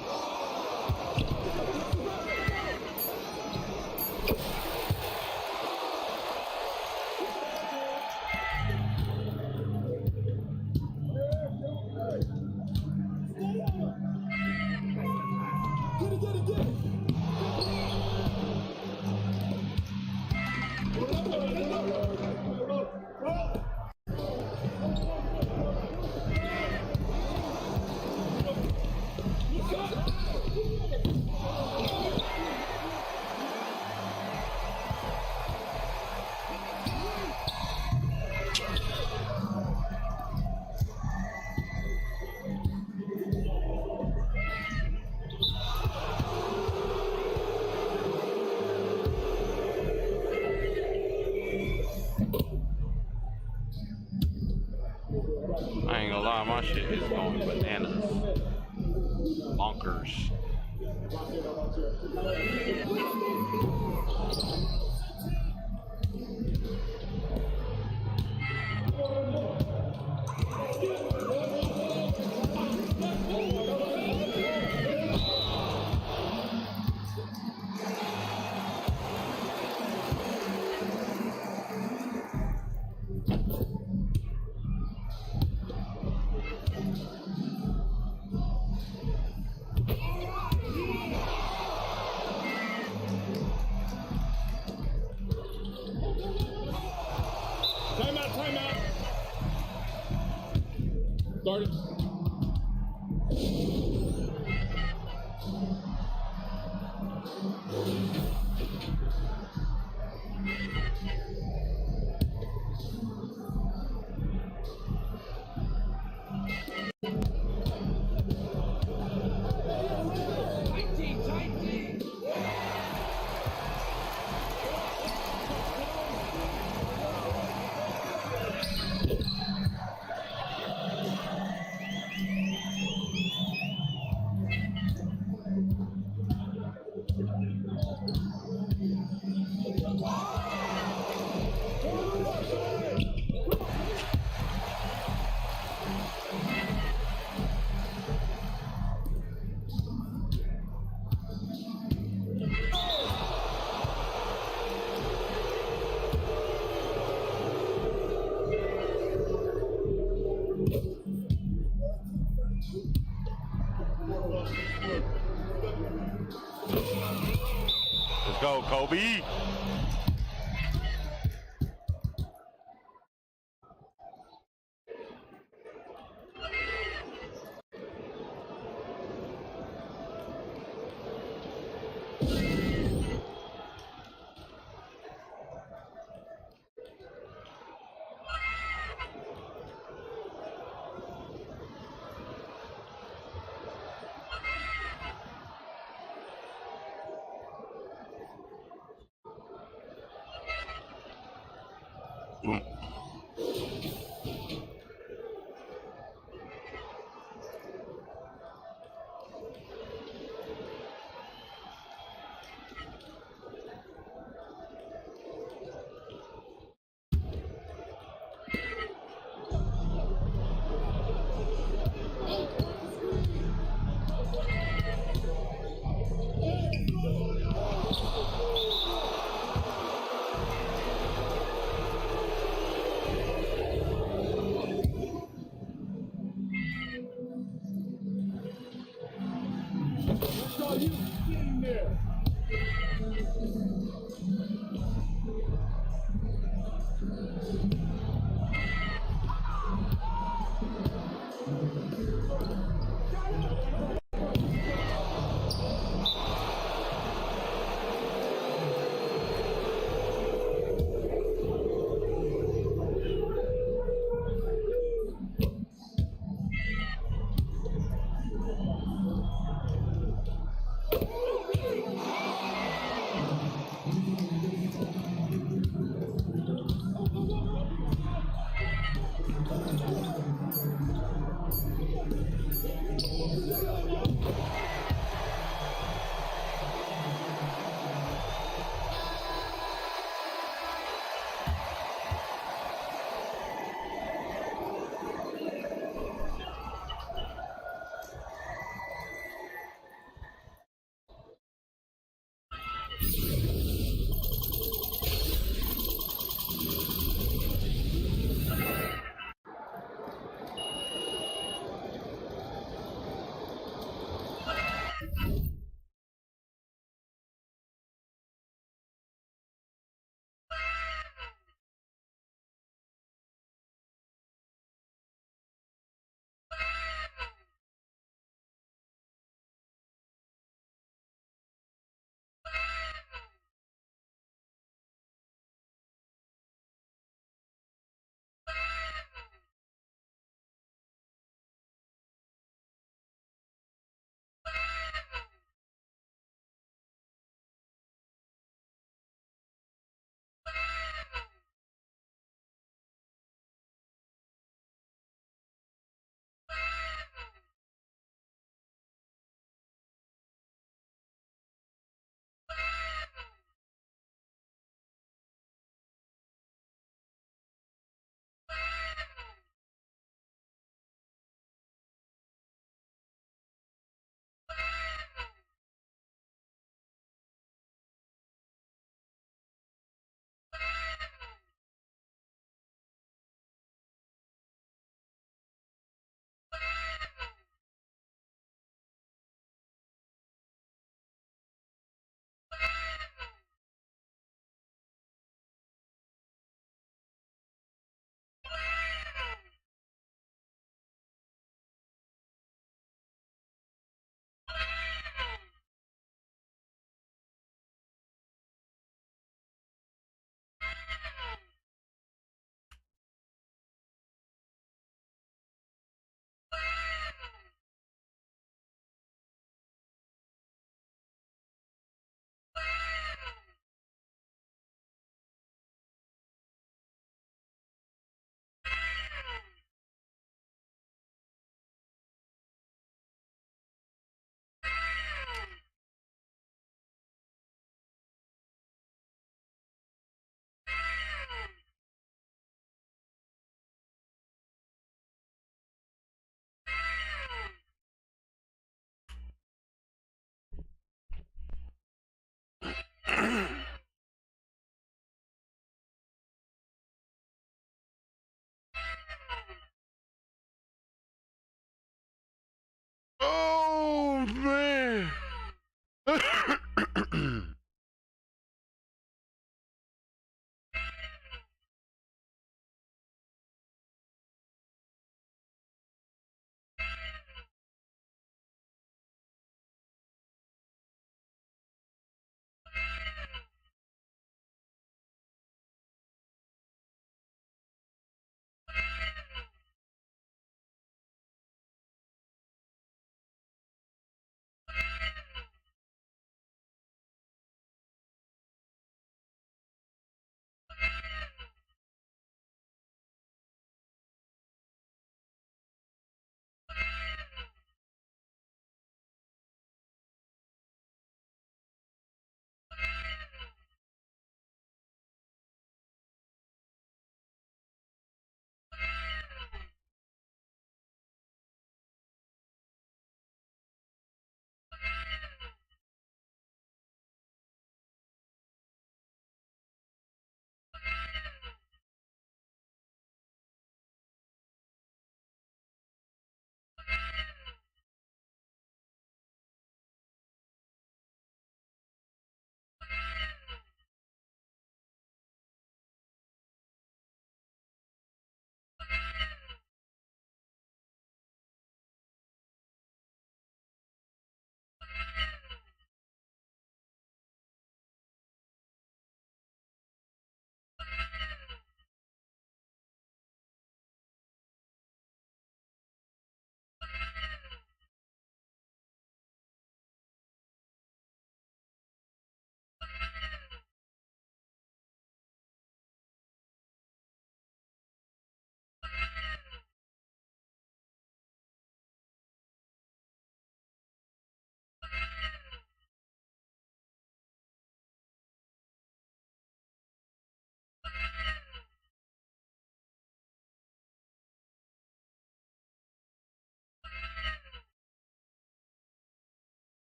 I ain't gonna lie, my shit is going bananas. Bonkers. Timeout. Started. Let's go, Kobe.